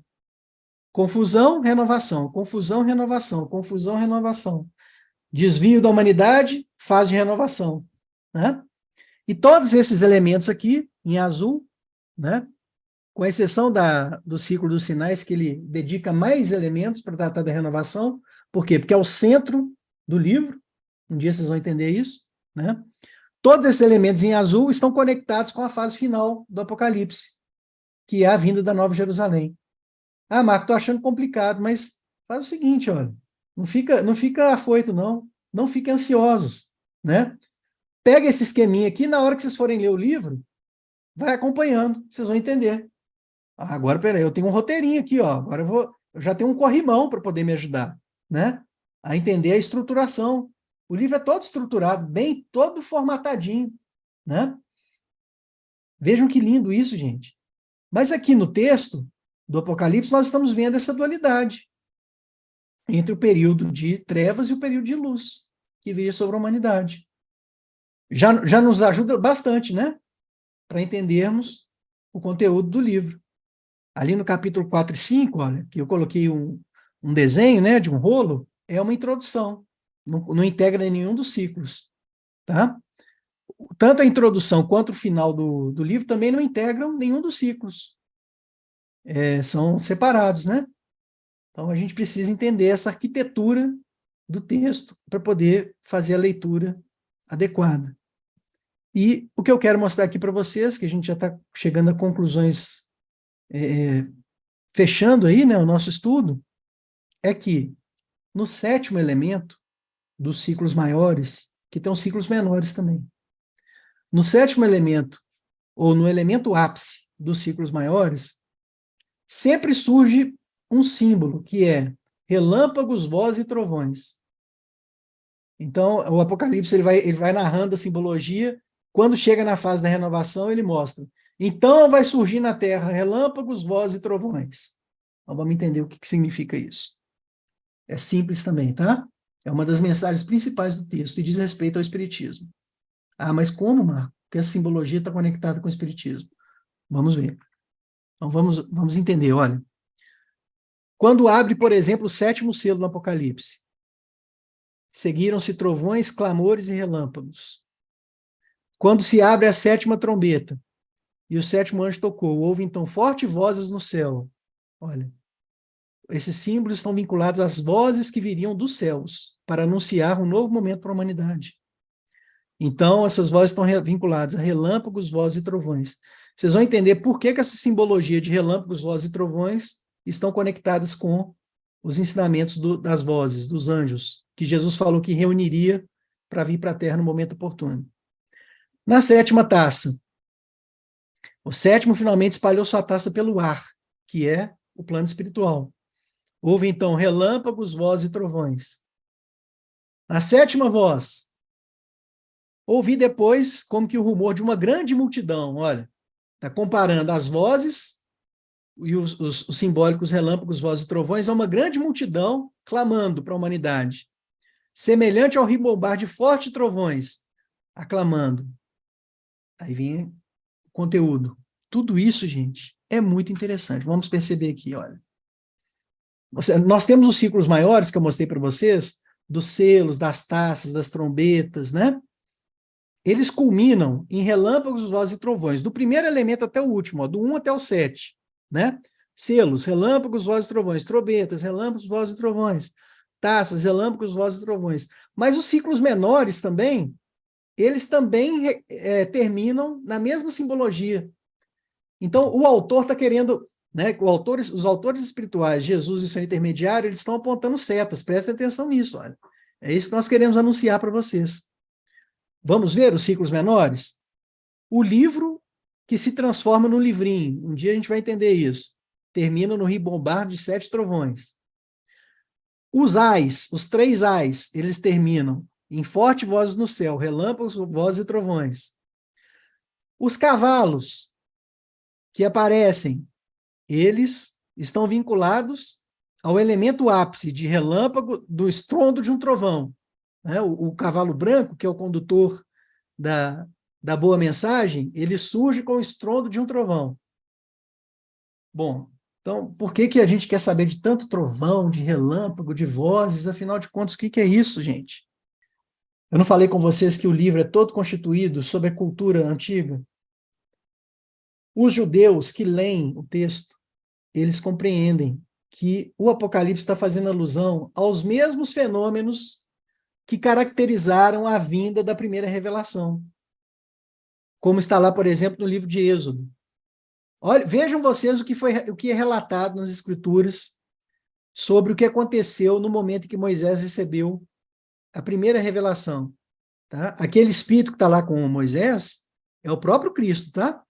Confusão, renovação, confusão, renovação, confusão, renovação. desvio da humanidade, fase de renovação, né? E todos esses elementos aqui, em azul, né? Com exceção do ciclo dos sinais, que ele dedica mais elementos para tratar da renovação. Por quê? Porque é o centro do livro, um dia vocês vão entender isso, né? Todos esses elementos em azul estão conectados com a fase final do Apocalipse, que é a vinda da Nova Jerusalém. Ah, Marco, estou achando complicado, mas faz o seguinte, olha, não fica afoito, não. Não fiquem ansiosos, né? Pega esse esqueminha aqui, na hora que vocês forem ler o livro, vai acompanhando, vocês vão entender. Ah, agora, peraí, eu tenho um roteirinho aqui, ó. Agora eu já tenho um corrimão para poder me ajudar, né? A entender a estruturação. O livro é todo estruturado, bem, todo formatadinho, né? Vejam que lindo isso, gente. Mas aqui no texto do Apocalipse, nós estamos vendo essa dualidade entre o período de trevas e o período de luz que viria sobre a humanidade. Já nos ajuda bastante, né? Para entendermos o conteúdo do livro. Ali no capítulo 4 e 5, olha, que eu coloquei um desenho, né, de um rolo, é uma introdução. Não integra nenhum dos ciclos, tá? Tanto a introdução quanto o final do livro também não integram nenhum dos ciclos. São separados, né? Então, a gente precisa entender essa arquitetura do texto para poder fazer a leitura adequada. E o que eu quero mostrar aqui para vocês, que a gente já está chegando a conclusões, fechando aí, né, o nosso estudo, é que no sétimo elemento dos ciclos maiores, que tem os ciclos menores também, no sétimo elemento, ou no elemento ápice dos ciclos maiores, sempre surge um símbolo, que é relâmpagos, vozes e trovões. Então, o Apocalipse ele vai narrando a simbologia. Quando chega na fase da renovação, ele mostra. Então vai surgir na terra relâmpagos, vozes e trovões. Então vamos entender o que significa isso. É simples também, tá? É uma das mensagens principais do texto e diz respeito ao Espiritismo. Ah, mas como, Marco? Porque a simbologia está conectada com o Espiritismo. Vamos ver. Então vamos entender, olha. Quando abre, por exemplo, o sétimo selo no Apocalipse, seguiram-se trovões, clamores e relâmpagos. Quando se abre a sétima trombeta e o sétimo anjo tocou, houve então fortes vozes no céu. Olha, esses símbolos estão vinculados às vozes que viriam dos céus para anunciar um novo momento para a humanidade. Então, essas vozes estão vinculadas a relâmpagos, vozes e trovões. Vocês vão entender por que essa simbologia de relâmpagos, vozes e trovões estão conectadas com os ensinamentos das vozes, dos anjos, que Jesus falou que reuniria para vir para a Terra no momento oportuno. Na sétima taça, o sétimo finalmente espalhou sua taça pelo ar, que é o plano espiritual. Houve, então, relâmpagos, vozes e trovões. Na sétima voz, ouvi depois como que o rumor de uma grande multidão, olha, está comparando as vozes e os simbólicos relâmpagos, vozes e trovões a uma grande multidão clamando para a humanidade, semelhante ao ribombar de fortes trovões, aclamando. Aí vem o conteúdo. Tudo isso, gente, é muito interessante. Vamos perceber aqui, olha. Nós temos os ciclos maiores que eu mostrei para vocês, dos selos, das taças, das trombetas, né? Eles culminam em relâmpagos, vozes e trovões, do primeiro elemento até o último, ó, do 1 até o 7, né? Selos, relâmpagos, vozes e trovões, trombetas, relâmpagos, vozes e trovões, taças, relâmpagos, vozes e trovões. Mas os ciclos menores também, eles também terminam na mesma simbologia. Então, o autor está querendo, né, os autores espirituais, Jesus e seu intermediário, eles estão apontando setas, prestem atenção nisso, olha. É isso que nós queremos anunciar para vocês. Vamos ver os ciclos menores? O livro que se transforma no livrinho, um dia a gente vai entender isso, termina no ribombar de 7 trovões. Os ais, os 3 ais, eles terminam em forte vozes no céu, relâmpagos, vozes e trovões. Os cavalos que aparecem, eles estão vinculados ao elemento ápice de relâmpago do estrondo de um trovão. Né? O cavalo branco, que é o condutor da boa mensagem, ele surge com o estrondo de um trovão. Bom, então, por que a gente quer saber de tanto trovão, de relâmpago, de vozes? Afinal de contas, o que é isso, gente? Eu não falei com vocês que o livro é todo constituído sobre a cultura antiga? Os judeus que leem o texto, eles compreendem que o Apocalipse está fazendo alusão aos mesmos fenômenos que caracterizaram a vinda da primeira revelação, como está lá, por exemplo, no livro de Êxodo. Olha, vejam vocês o que é relatado nas Escrituras sobre o que aconteceu no momento em que Moisés recebeu a primeira revelação. Tá? Aquele espírito que está lá com Moisés é o próprio Cristo, tá?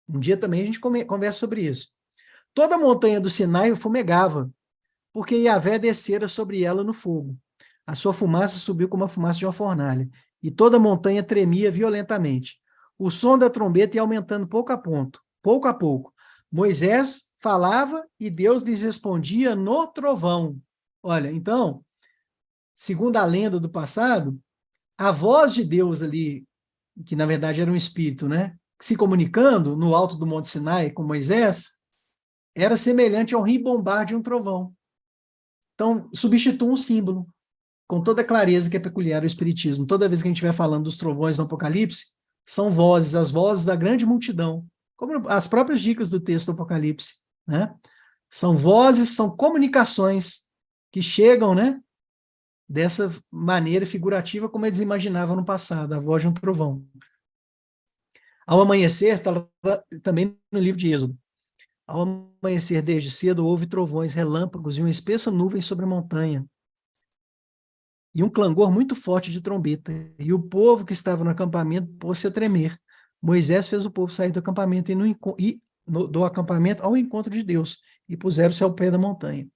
Um dia também a gente conversa sobre isso. Toda a montanha do Sinai fumegava, porque Yahvé descera sobre ela no fogo. A sua fumaça subiu como a fumaça de uma fornalha, e toda a montanha tremia violentamente. O som da trombeta ia aumentando pouco a pouco. Moisés falava e Deus lhes respondia no trovão. Olha, então, segundo a lenda do passado, a voz de Deus ali, que na verdade era um espírito, né, se comunicando no alto do Monte Sinai com Moisés, era semelhante ao ribombar de um trovão. Então, substitua um símbolo, com toda a clareza que é peculiar ao Espiritismo. Toda vez que a gente estiver falando dos trovões no Apocalipse, são vozes, as vozes da grande multidão, como as próprias dicas do texto do Apocalipse, né? São vozes, são comunicações que chegam, né, dessa maneira figurativa como eles imaginavam no passado, a voz de um trovão. Ao amanhecer, está também no livro de Êxodo, ao amanhecer desde cedo houve trovões, relâmpagos e uma espessa nuvem sobre a montanha, e um clangor muito forte de trombeta, e o povo que estava no acampamento pôs-se a tremer. Moisés fez o povo sair do acampamento do acampamento ao encontro de Deus, e puseram-se ao pé da montanha.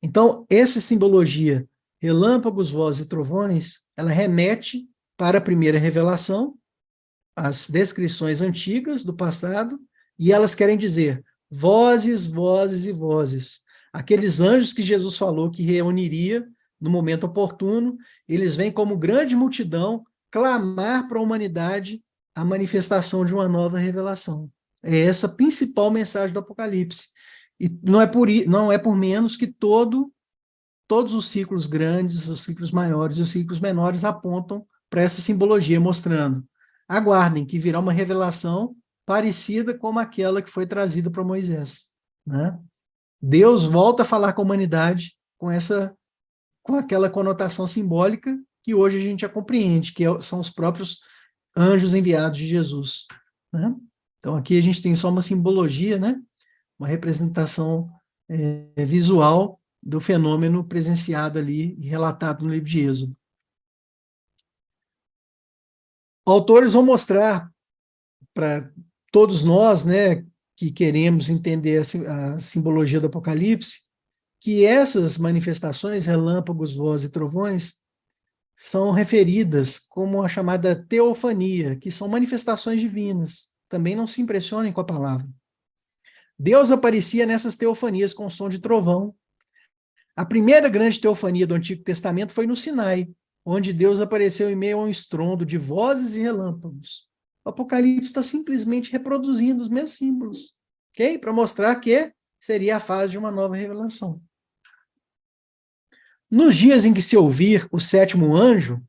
Então, essa simbologia, relâmpagos, vozes e trovões, ela remete para a primeira revelação, as descrições antigas do passado, e elas querem dizer vozes, vozes e vozes. Aqueles anjos que Jesus falou que reuniria no momento oportuno, eles vêm como grande multidão clamar para a humanidade a manifestação de uma nova revelação. É essa a principal mensagem do Apocalipse. E não é por menos que todos os ciclos grandes, os ciclos maiores e os ciclos menores apontam para essa simbologia, mostrando, aguardem que virá uma revelação parecida com aquela que foi trazida para Moisés, né? Deus volta a falar com a humanidade com aquela conotação simbólica que hoje a gente já compreende, que são os próprios anjos enviados de Jesus, né? Então aqui a gente tem só uma simbologia, né? Uma representação visual do fenômeno presenciado ali e relatado no livro de Êxodo. Autores vão mostrar para todos nós, né, que queremos entender a simbologia do Apocalipse, que essas manifestações, relâmpagos, vozes e trovões, são referidas como a chamada teofania, que são manifestações divinas. Também não se impressionem com a palavra. Deus aparecia nessas teofanias com som de trovão. A primeira grande teofania do Antigo Testamento foi no Sinai, onde Deus apareceu em meio a um estrondo de vozes e relâmpagos. O Apocalipse está simplesmente reproduzindo os mesmos símbolos, ok? Para mostrar que seria a fase de uma nova revelação. Nos dias em que se ouvir o sétimo anjo,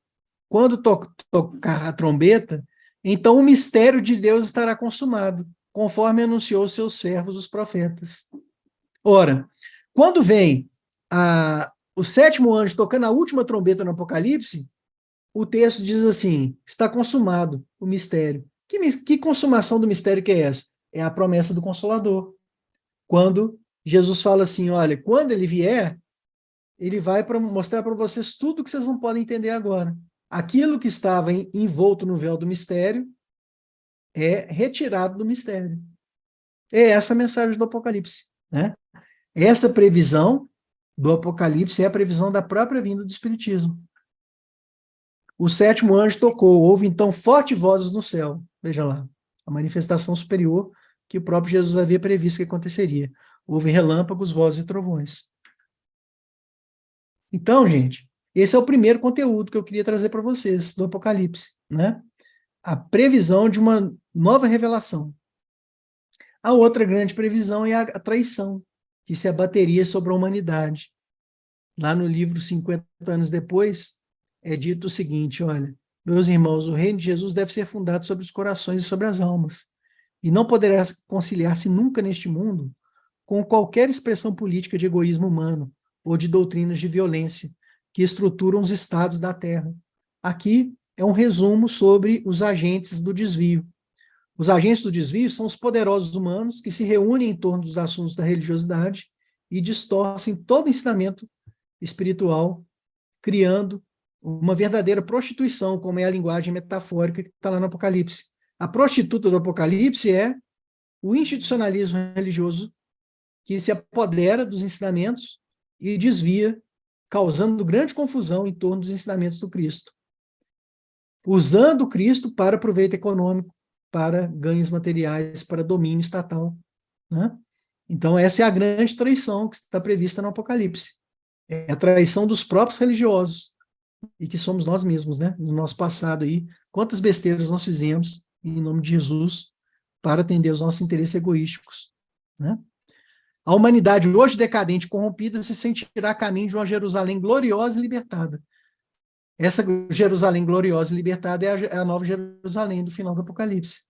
quando tocar a trombeta, então o mistério de Deus estará consumado, conforme anunciou seus servos, os profetas. Ora, quando vem o sétimo anjo tocando a última trombeta no Apocalipse, o texto diz assim, está consumado o mistério. Que consumação do mistério que é essa? É a promessa do Consolador. Quando Jesus fala assim, olha, quando ele vier, ele vai mostrar para vocês tudo que vocês não podem entender agora. Aquilo que estava envolto no véu do mistério é retirado do mistério. É essa a mensagem do Apocalipse, né? Essa previsão do Apocalipse é a previsão da própria vinda do Espiritismo. O sétimo anjo tocou, houve então fortes vozes no céu. Veja lá, a manifestação superior que o próprio Jesus havia previsto que aconteceria. Houve relâmpagos, vozes e trovões. Então, gente, esse é o primeiro conteúdo que eu queria trazer para vocês do Apocalipse, né? A previsão de uma nova revelação. A outra grande previsão é a traição, que se abateria sobre a humanidade. Lá no livro 50 anos depois, é dito o seguinte, olha, meus irmãos, o reino de Jesus deve ser fundado sobre os corações e sobre as almas, e não poderá conciliar-se nunca neste mundo com qualquer expressão política de egoísmo humano ou de doutrinas de violência que estruturam os estados da terra. Aqui é um resumo sobre os agentes do desvio. Os agentes do desvio são os poderosos humanos que se reúnem em torno dos assuntos da religiosidade e distorcem todo o ensinamento espiritual, criando uma verdadeira prostituição, como é a linguagem metafórica que está lá no Apocalipse. A prostituta do Apocalipse é o institucionalismo religioso que se apodera dos ensinamentos e desvia, causando grande confusão em torno dos ensinamentos do Cristo. Usando o Cristo para proveito econômico, para ganhos materiais, para domínio estatal. Né? Então, essa é a grande traição que está prevista no Apocalipse. É a traição dos próprios religiosos, e que somos nós mesmos, né? No nosso passado aí, quantas besteiras nós fizemos em nome de Jesus para atender os nossos interesses egoísticos, né? A humanidade hoje decadente e corrompida se sentirá a caminho de uma Jerusalém gloriosa e libertada. Essa Jerusalém gloriosa e libertada é a nova Jerusalém do final do Apocalipse.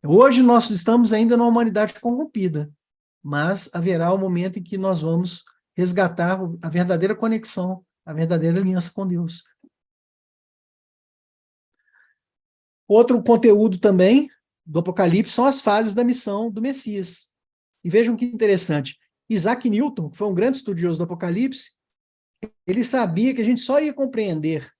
Hoje nós estamos ainda numa humanidade corrompida, mas haverá o momento em que nós vamos resgatar a verdadeira conexão, a verdadeira aliança com Deus. Outro conteúdo também do Apocalipse são as fases da missão do Messias. E vejam que interessante, Isaac Newton, que foi um grande estudioso do Apocalipse, ele sabia que a gente só ia compreender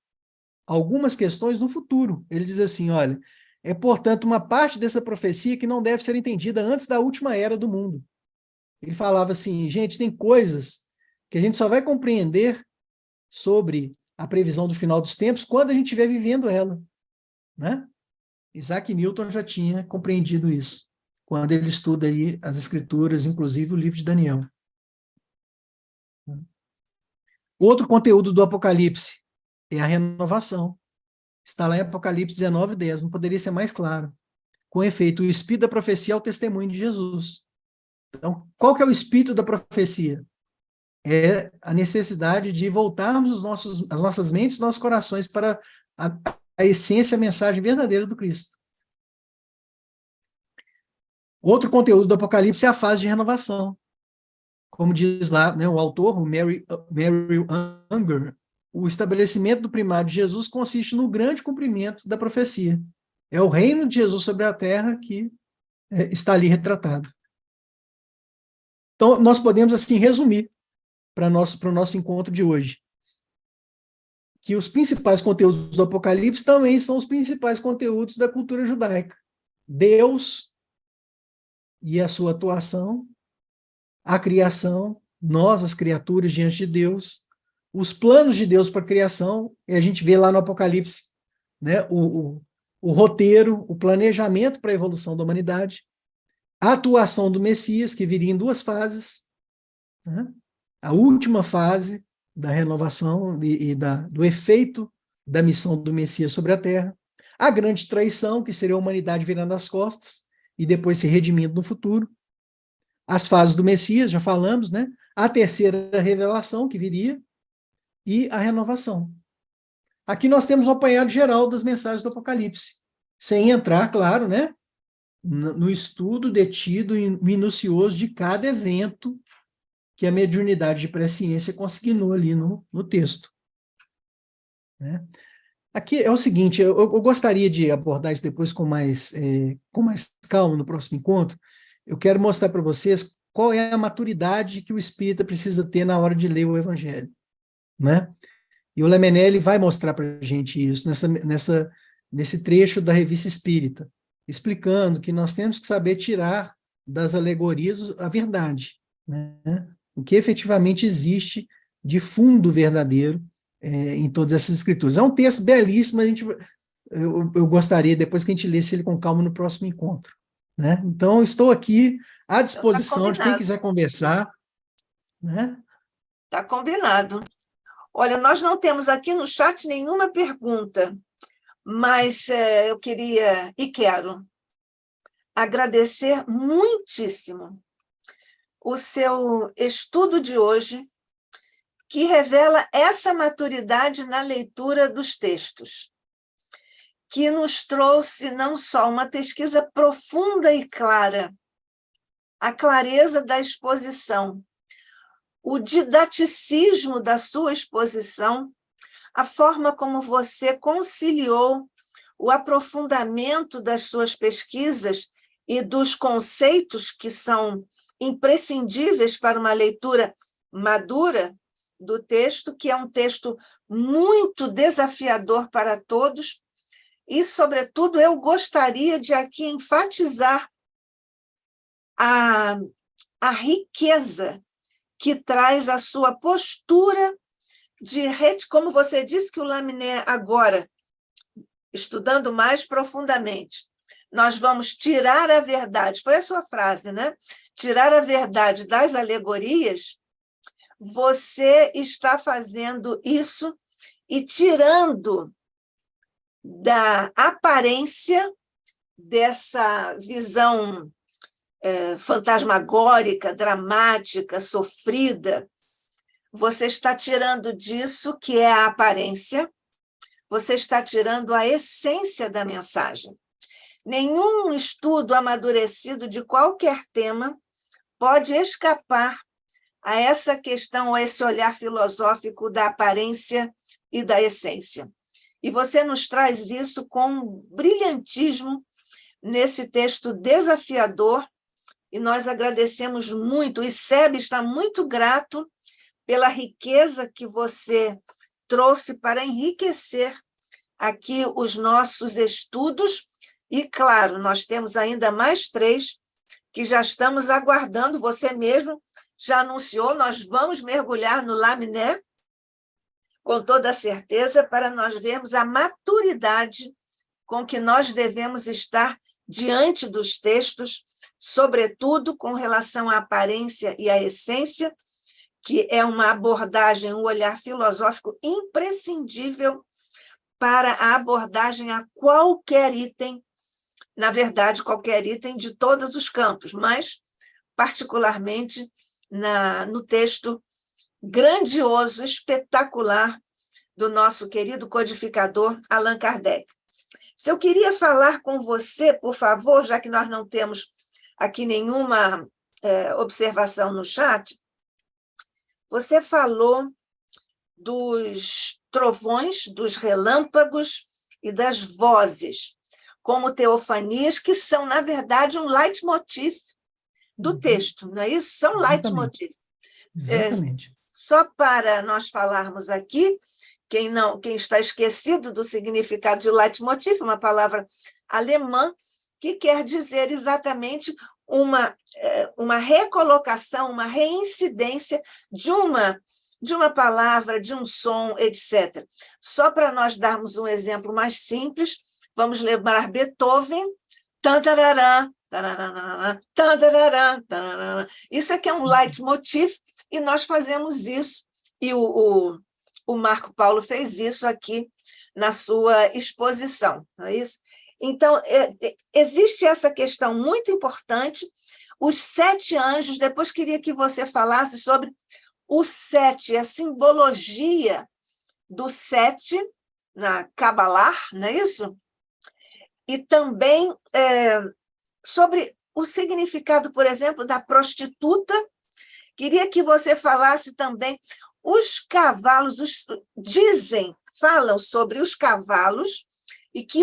algumas questões no futuro. Ele diz assim, olha, é, portanto, uma parte dessa profecia que não deve ser entendida antes da última era do mundo. Ele falava assim, gente, tem coisas que a gente só vai compreender sobre a previsão do final dos tempos quando a gente estiver vivendo ela, né? Isaac Newton já tinha compreendido isso, quando ele estuda aí as escrituras, inclusive o livro de Daniel. Outro conteúdo do Apocalipse é a renovação. Está lá em Apocalipse 19:10, não poderia ser mais claro. Com efeito, o espírito da profecia é o testemunho de Jesus. Então, qual que é o espírito da profecia? É a necessidade de voltarmos as nossas mentes, nossos corações para a essência, a mensagem verdadeira do Cristo. Outro conteúdo do Apocalipse é a fase de renovação. Como diz lá, né, o autor, o Mary Unger, o estabelecimento do primado de Jesus consiste no grande cumprimento da profecia. É o reino de Jesus sobre a terra que está ali retratado. Então, nós podemos, assim, resumir para o nosso encontro de hoje, que os principais conteúdos do Apocalipse também são os principais conteúdos da cultura judaica. Deus e a sua atuação, a criação, nós, as criaturas, diante de Deus, os planos de Deus para a criação, e a gente vê lá no Apocalipse, né, o roteiro, o planejamento para a evolução da humanidade, a atuação do Messias, que viria em duas fases, né, a última fase da renovação e do efeito da missão do Messias sobre a Terra, a grande traição, que seria a humanidade virando as costas e depois se redimindo no futuro, as fases do Messias, já falamos, né? A terceira revelação que viria e a renovação. Aqui nós temos um apanhado geral das mensagens do Apocalipse, sem entrar, claro, né, no estudo detido e minucioso de cada evento que a mediunidade de presciência consignou ali no texto. Né? Aqui é o seguinte, eu gostaria de abordar isso depois com mais calma no próximo encontro. Eu quero mostrar para vocês qual é a maturidade que o espírita precisa ter na hora de ler o Evangelho. Né? E o Lemenelli vai mostrar para a gente isso nesse trecho da Revista Espírita, explicando que nós temos que saber tirar das alegorias a verdade, né? O que efetivamente existe de fundo verdadeiro em todas essas escrituras. É um texto belíssimo, eu gostaria depois que a gente lesse ele com calma no próximo encontro. Né? Então, estou aqui à disposição de quem quiser conversar. Né? Tá combinado. Olha, nós não temos aqui no chat nenhuma pergunta, mas eu queria e quero agradecer muitíssimo o seu estudo de hoje, que revela essa maturidade na leitura dos textos, que nos trouxe não só uma pesquisa profunda e clara, a clareza da exposição, o didaticismo da sua exposição, a forma como você conciliou o aprofundamento das suas pesquisas e dos conceitos que são imprescindíveis para uma leitura madura do texto, que é um texto muito desafiador para todos, e, sobretudo, eu gostaria de aqui enfatizar a riqueza que traz a sua postura de, como você disse que o Lamennais agora, estudando mais profundamente, nós vamos tirar a verdade, foi a sua frase, né? Tirar a verdade das alegorias, você está fazendo isso e tirando da aparência dessa visão fantasmagórica, dramática, sofrida, você está tirando disso que é a aparência, você está tirando a essência da mensagem. Nenhum estudo amadurecido de qualquer tema pode escapar a essa questão, a esse olhar filosófico da aparência e da essência. E você nos traz isso com brilhantismo nesse texto desafiador, e nós agradecemos muito. O ICEB está muito grato pela riqueza que você trouxe para enriquecer aqui os nossos estudos. E, claro, nós temos ainda mais 3 que já estamos aguardando. Você mesmo já anunciou, nós vamos mergulhar no Lamennais, com toda certeza, para nós vermos a maturidade com que nós devemos estar diante dos textos, sobretudo com relação à aparência e à essência, que é uma abordagem, um olhar filosófico imprescindível para a abordagem a qualquer item, na verdade, qualquer item de todos os campos, mas particularmente no texto grandioso, espetacular do nosso querido codificador Allan Kardec. Se eu queria falar com você, por favor, já que nós não temos aqui nenhuma observação no chat, você falou dos trovões, dos relâmpagos e das vozes, como teofanias, que são, na verdade, um leitmotiv do texto, não é isso? São leitmotiv. Exatamente. Só para nós falarmos aqui, quem está esquecido do significado de leitmotiv, uma palavra alemã, que quer dizer exatamente uma recolocação, uma reincidência de uma palavra, de um som, etc. Só para nós darmos um exemplo mais simples, vamos lembrar Beethoven, tantarará, tarará, tantarará, tarará. Isso aqui é um leitmotiv, e nós fazemos isso, e o Marco Paulo fez isso aqui na sua exposição, não é isso? Então, existe essa questão muito importante, os 7 anjos. Depois queria que você falasse sobre o 7, a simbologia do 7 na Kabbalah, não é isso? E também sobre o significado, por exemplo, da prostituta. Queria que você falasse também os cavalos, falam sobre os cavalos, e que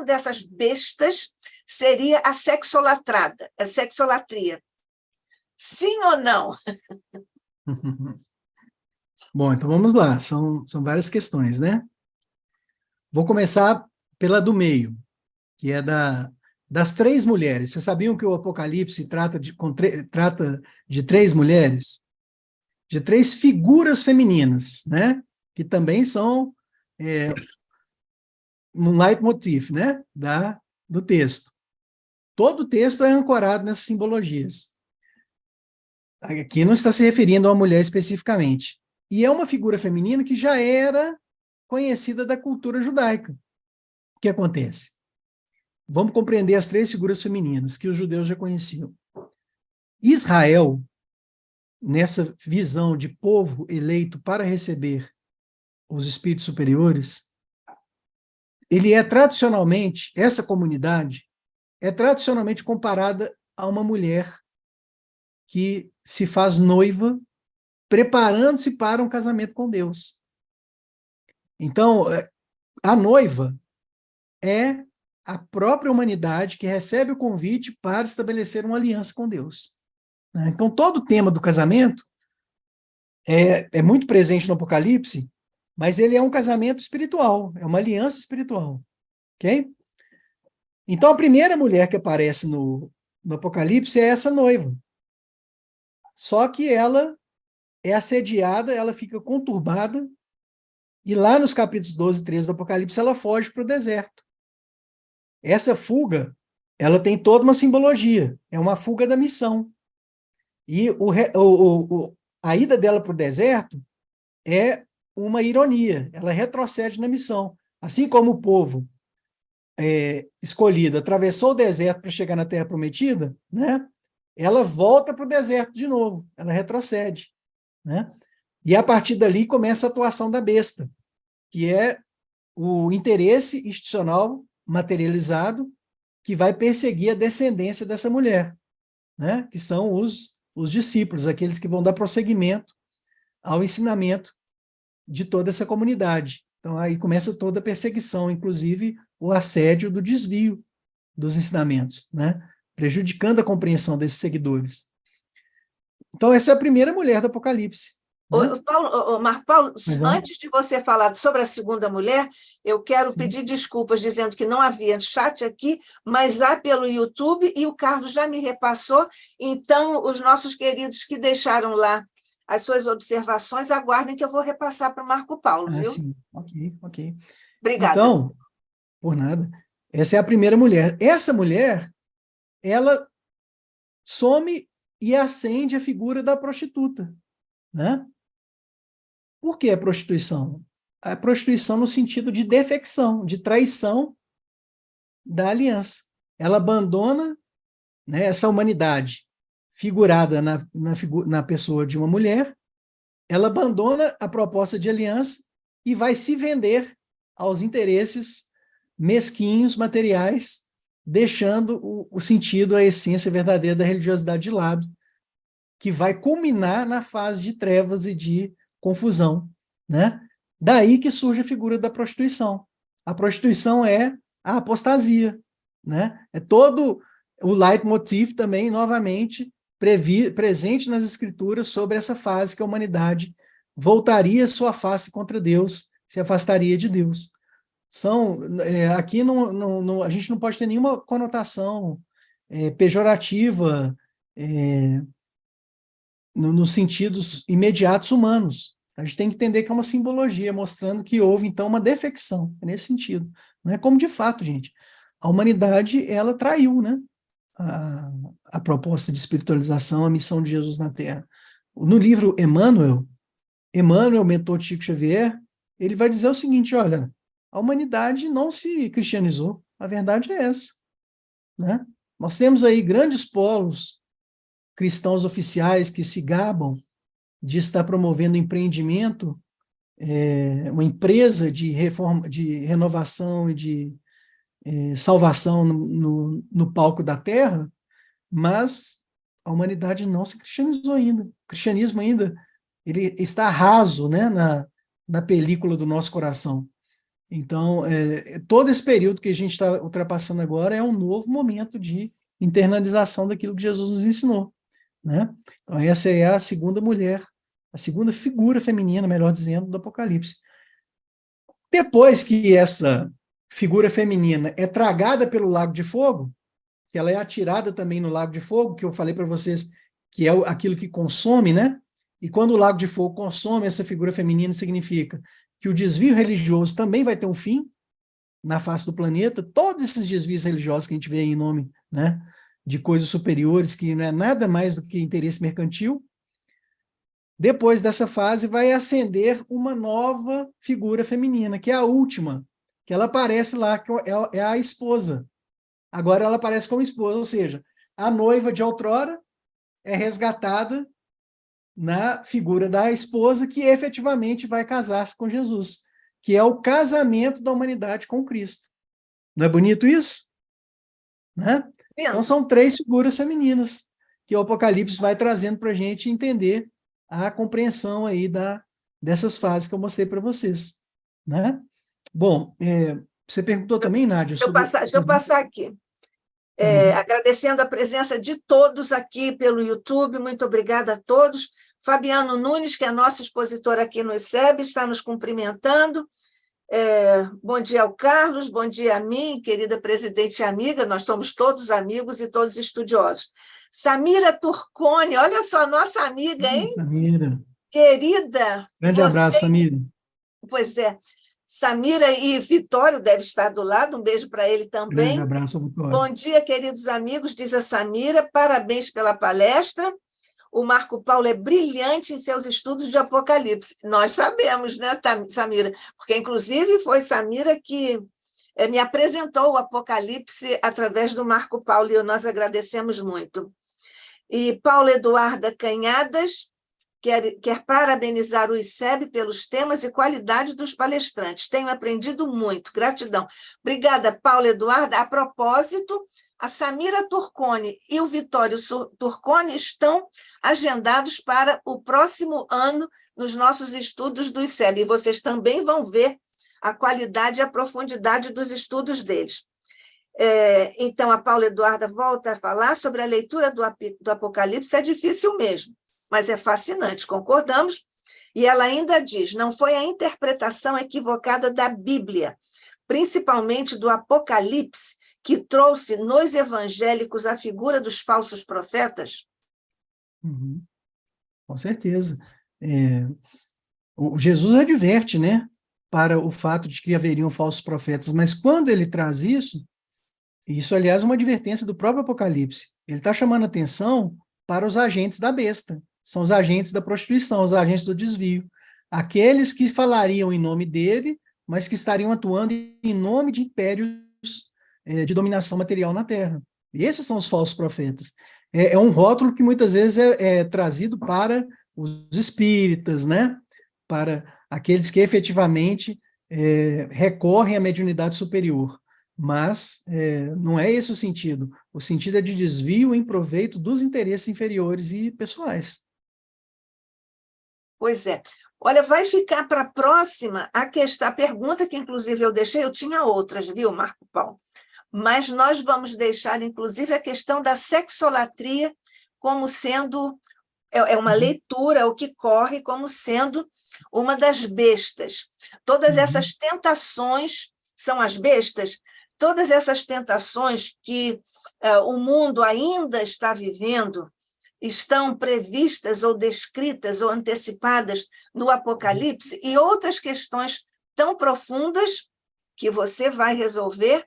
dessas bestas seria a sexolatrada, a sexolatria. Sim ou não? Bom, então vamos lá, são várias questões, né? Vou começar pela do meio, que é das 3 mulheres. Vocês sabiam que o Apocalipse trata de 3 mulheres? De 3 figuras femininas, né? Que também são um leitmotiv, né? Do texto. Todo o texto é ancorado nessas simbologias. Aqui não está se referindo a uma mulher especificamente. E é uma figura feminina que já era conhecida da cultura judaica. O que acontece? Vamos compreender as 3 figuras femininas que os judeus já conheciam. Israel, nessa visão de povo eleito para receber os espíritos superiores, ele é tradicionalmente, essa comunidade é tradicionalmente comparada a uma mulher que se faz noiva, preparando-se para um casamento com Deus. Então, a noiva é a própria humanidade que recebe o convite para estabelecer uma aliança com Deus. Então, todo o tema do casamento é muito presente no Apocalipse, mas ele é um casamento espiritual, é uma aliança espiritual. Ok? Então, a primeira mulher que aparece no Apocalipse é essa noiva. Só que ela é assediada, ela fica conturbada, e lá nos capítulos 12 e 13 do Apocalipse, ela foge para o deserto. Essa fuga, ela tem toda uma simbologia, é uma fuga da missão. E a ida dela para o deserto é uma ironia, ela retrocede na missão. Assim como o povo escolhido atravessou o deserto para chegar na Terra Prometida, né? Ela volta para o deserto de novo, ela retrocede, né? E a partir dali começa a atuação da besta, que é o interesse institucional materializado que vai perseguir a descendência dessa mulher, né? Que são os discípulos, aqueles que vão dar prosseguimento ao ensinamento de toda essa comunidade. Então, aí começa toda a perseguição, inclusive o assédio do desvio dos ensinamentos, né? Prejudicando a compreensão desses seguidores. Então, essa é a primeira mulher do Apocalipse. Né? Marco Paulo, Mas, antes de você falar sobre a segunda mulher, eu quero sim. pedir desculpas dizendo que não havia chat aqui, mas há pelo YouTube e o Carlos já me repassou, então os nossos queridos que deixaram lá as suas observações, aguardem que eu vou repassar para o Marco Paulo, viu? Sim, ok. Obrigada. Então, por nada, essa é a primeira mulher. Essa mulher, ela some e acende a figura da prostituta, né? Por que a prostituição? A prostituição no sentido de defecção, de traição da aliança. Ela abandona, né, essa humanidade figurada na pessoa de uma mulher, ela abandona a proposta de aliança e vai se vender aos interesses mesquinhos, materiais, deixando o sentido, a essência verdadeira da religiosidade de lado, que vai culminar na fase de trevas e de confusão, né? Daí que surge a figura da prostituição. A prostituição é a apostasia, né? É todo o leitmotiv também, novamente, presente nas escrituras sobre essa fase que a humanidade voltaria sua face contra Deus, se afastaria de Deus. Aqui a gente não pode ter nenhuma conotação pejorativa nos sentidos imediatos humanos. A gente tem que entender que é uma simbologia, mostrando que houve, então, uma defecção, nesse sentido. Não é como de fato, gente. A humanidade, ela traiu, né? A proposta de espiritualização, a missão de Jesus na Terra. No livro Emmanuel, mentor de Chico Xavier, ele vai dizer o seguinte, olha, a humanidade não se cristianizou, a verdade é essa, né? Nós temos aí grandes polos cristãos oficiais que se gabam de estar promovendo empreendimento, uma empresa de reforma, de renovação e de salvação no palco da Terra, mas a humanidade não se cristianizou ainda. O cristianismo ainda ele está raso, né, na película do nosso coração. Então, todo esse período que a gente está ultrapassando agora é um novo momento de internalização daquilo que Jesus nos ensinou, né? Então, essa é a segunda mulher, a segunda figura feminina, melhor dizendo, do Apocalipse. Depois que essa figura feminina é tragada pelo lago de fogo, que ela é atirada também no lago de fogo, que eu falei para vocês que é aquilo que consome, né? E quando o lago de fogo consome essa figura feminina, significa que o desvio religioso também vai ter um fim na face do planeta. Todos esses desvios religiosos que a gente vê em nome, né, de coisas superiores, que não é nada mais do que interesse mercantil. Depois dessa fase vai ascender uma nova figura feminina, que é a última, que ela aparece lá, que é a esposa. Agora ela aparece como esposa, ou seja, a noiva de outrora é resgatada na figura da esposa que efetivamente vai casar-se com Jesus, que é o casamento da humanidade com Cristo. Não é bonito isso? Né? Então, são 3 figuras femininas que o Apocalipse vai trazendo para a gente entender a compreensão aí dessas fases que eu mostrei para vocês. Né? Bom, você perguntou também, Nádia, sobre... Deixa eu passar aqui. Agradecendo a presença de todos aqui pelo YouTube, muito obrigada a todos. Fabiano Nunes, que é nosso expositor aqui no ICEB, está nos cumprimentando. Bom dia ao Carlos, bom dia a mim, querida presidente e amiga, nós somos todos amigos e todos estudiosos. Samira Turcone, olha só, nossa amiga, hein? Samira. Querida. Grande abraço, Samira. Pois é. Samira e Vitório deve estar do lado, um beijo para ele também. Grande abraço, Vitório. Bom dia, queridos amigos, diz a Samira, parabéns pela palestra. O Marco Paulo é brilhante em seus estudos de Apocalipse. Nós sabemos, né, Samira? Porque, inclusive, foi Samira que me apresentou o Apocalipse através do Marco Paulo, e nós agradecemos muito. E Paula Eduarda Canhadas quer parabenizar o ICEB pelos temas e qualidade dos palestrantes. Tenho aprendido muito. Gratidão. Obrigada, Paula Eduarda. A propósito, a Samira Turcone e o Vitório Turcone estão agendados para o próximo ano nos nossos estudos do ICEB. E vocês também vão ver a qualidade e a profundidade dos estudos deles. Então, a Paula Eduarda volta a falar sobre a leitura do Apocalipse. É difícil mesmo, mas é fascinante, concordamos? E ela ainda diz, não foi a interpretação equivocada da Bíblia, principalmente do Apocalipse, que trouxe nos evangélicos a figura dos falsos profetas? Com certeza. O Jesus adverte, né, para o fato de que haveriam falsos profetas, mas quando ele traz isso, aliás, é uma advertência do próprio Apocalipse, ele está chamando atenção para os agentes da besta, são os agentes da prostituição, os agentes do desvio, aqueles que falariam em nome dele, mas que estariam atuando em nome de impérios de dominação material na Terra. E esses são os falsos profetas. É um rótulo que muitas vezes é trazido para os espíritas, né? Para aqueles que efetivamente recorrem à mediunidade superior. Mas não é esse o sentido. O sentido é de desvio em proveito dos interesses inferiores e pessoais. Pois é. Olha, vai ficar para a próxima a pergunta que, inclusive, eu deixei, eu tinha outras, viu, Marco Paulo? Mas nós vamos deixar, inclusive, a questão da sexolatria como sendo, uma leitura, o que corre como sendo uma das bestas. Todas essas tentações são as bestas, todas essas tentações que o mundo ainda está vivendo, estão previstas ou descritas ou antecipadas no Apocalipse, e outras questões tão profundas que você vai resolver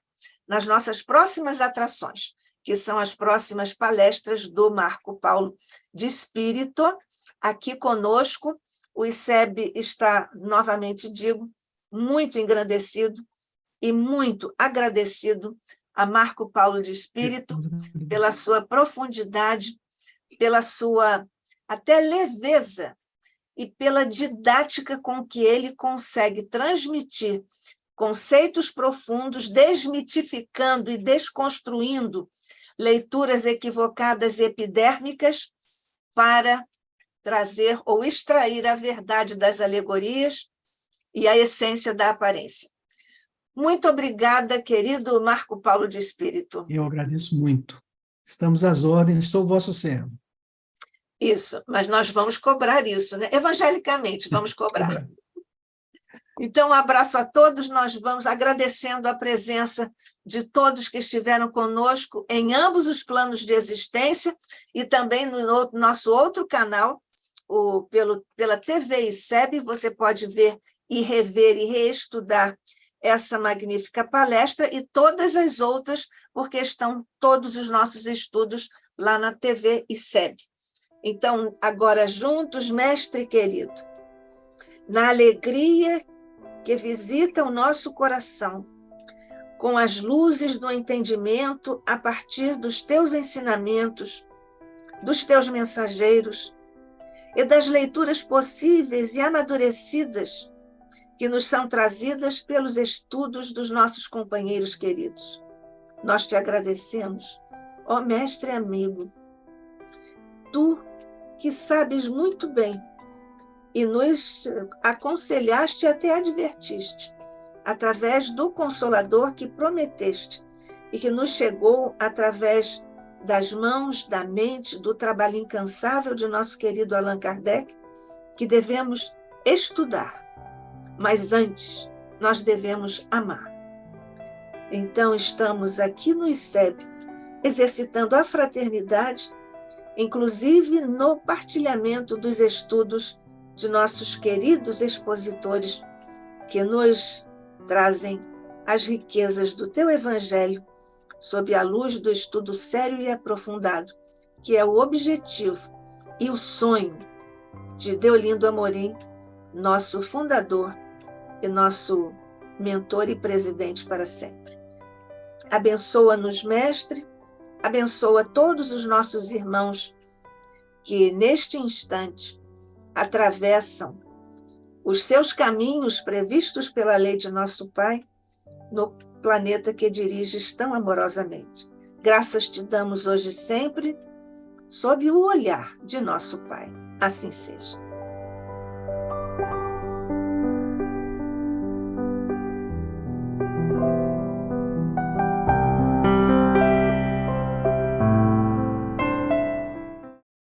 nas nossas próximas atrações, que são as próximas palestras do Marco Paulo de Espírito, aqui conosco. O ICEB está, novamente digo, muito engrandecido e muito agradecido a Marco Paulo de Espírito pela sua profundidade, pela sua até leveza e pela didática com que ele consegue transmitir conceitos profundos, desmitificando e desconstruindo leituras equivocadas e epidérmicas para trazer ou extrair a verdade das alegorias e a essência da aparência. Muito obrigada, querido Marco Paulo de Espírito. Eu agradeço muito. Estamos às ordens, sou vosso servo. Isso, mas nós vamos cobrar isso, né? Evangelicamente, vamos cobrar. Então, um abraço a todos, nós vamos agradecendo a presença de todos que estiveram conosco em ambos os planos de existência e também no nosso outro canal, pela TV ICEB, você pode ver e rever e reestudar essa magnífica palestra e todas as outras, porque estão todos os nossos estudos lá na TV ICEB. Então, agora juntos, mestre querido, na alegria que visita o nosso coração, com as luzes do entendimento a partir dos teus ensinamentos, dos teus mensageiros, e das leituras possíveis e amadurecidas que nos são trazidas pelos estudos dos nossos companheiros queridos. Nós te agradecemos, ó mestre amigo, tu que sabes muito bem e nos aconselhaste e até advertiste, através do Consolador que prometeste e que nos chegou através das mãos, da mente, do trabalho incansável de nosso querido Allan Kardec, que devemos estudar, mas antes nós devemos amar. Então estamos aqui no ICEB, exercitando a fraternidade, inclusive no partilhamento dos estudos de nossos queridos expositores, que nos trazem as riquezas do teu Evangelho, sob a luz do estudo sério e aprofundado, que é o objetivo e o sonho de Deolindo Amorim, nosso fundador e nosso mentor e presidente para sempre. Abençoa-nos, mestre, abençoa todos os nossos irmãos que, neste instante, atravessam os seus caminhos previstos pela lei de nosso Pai no planeta que diriges tão amorosamente. Graças te damos hoje e sempre, sob o olhar de nosso Pai. Assim seja.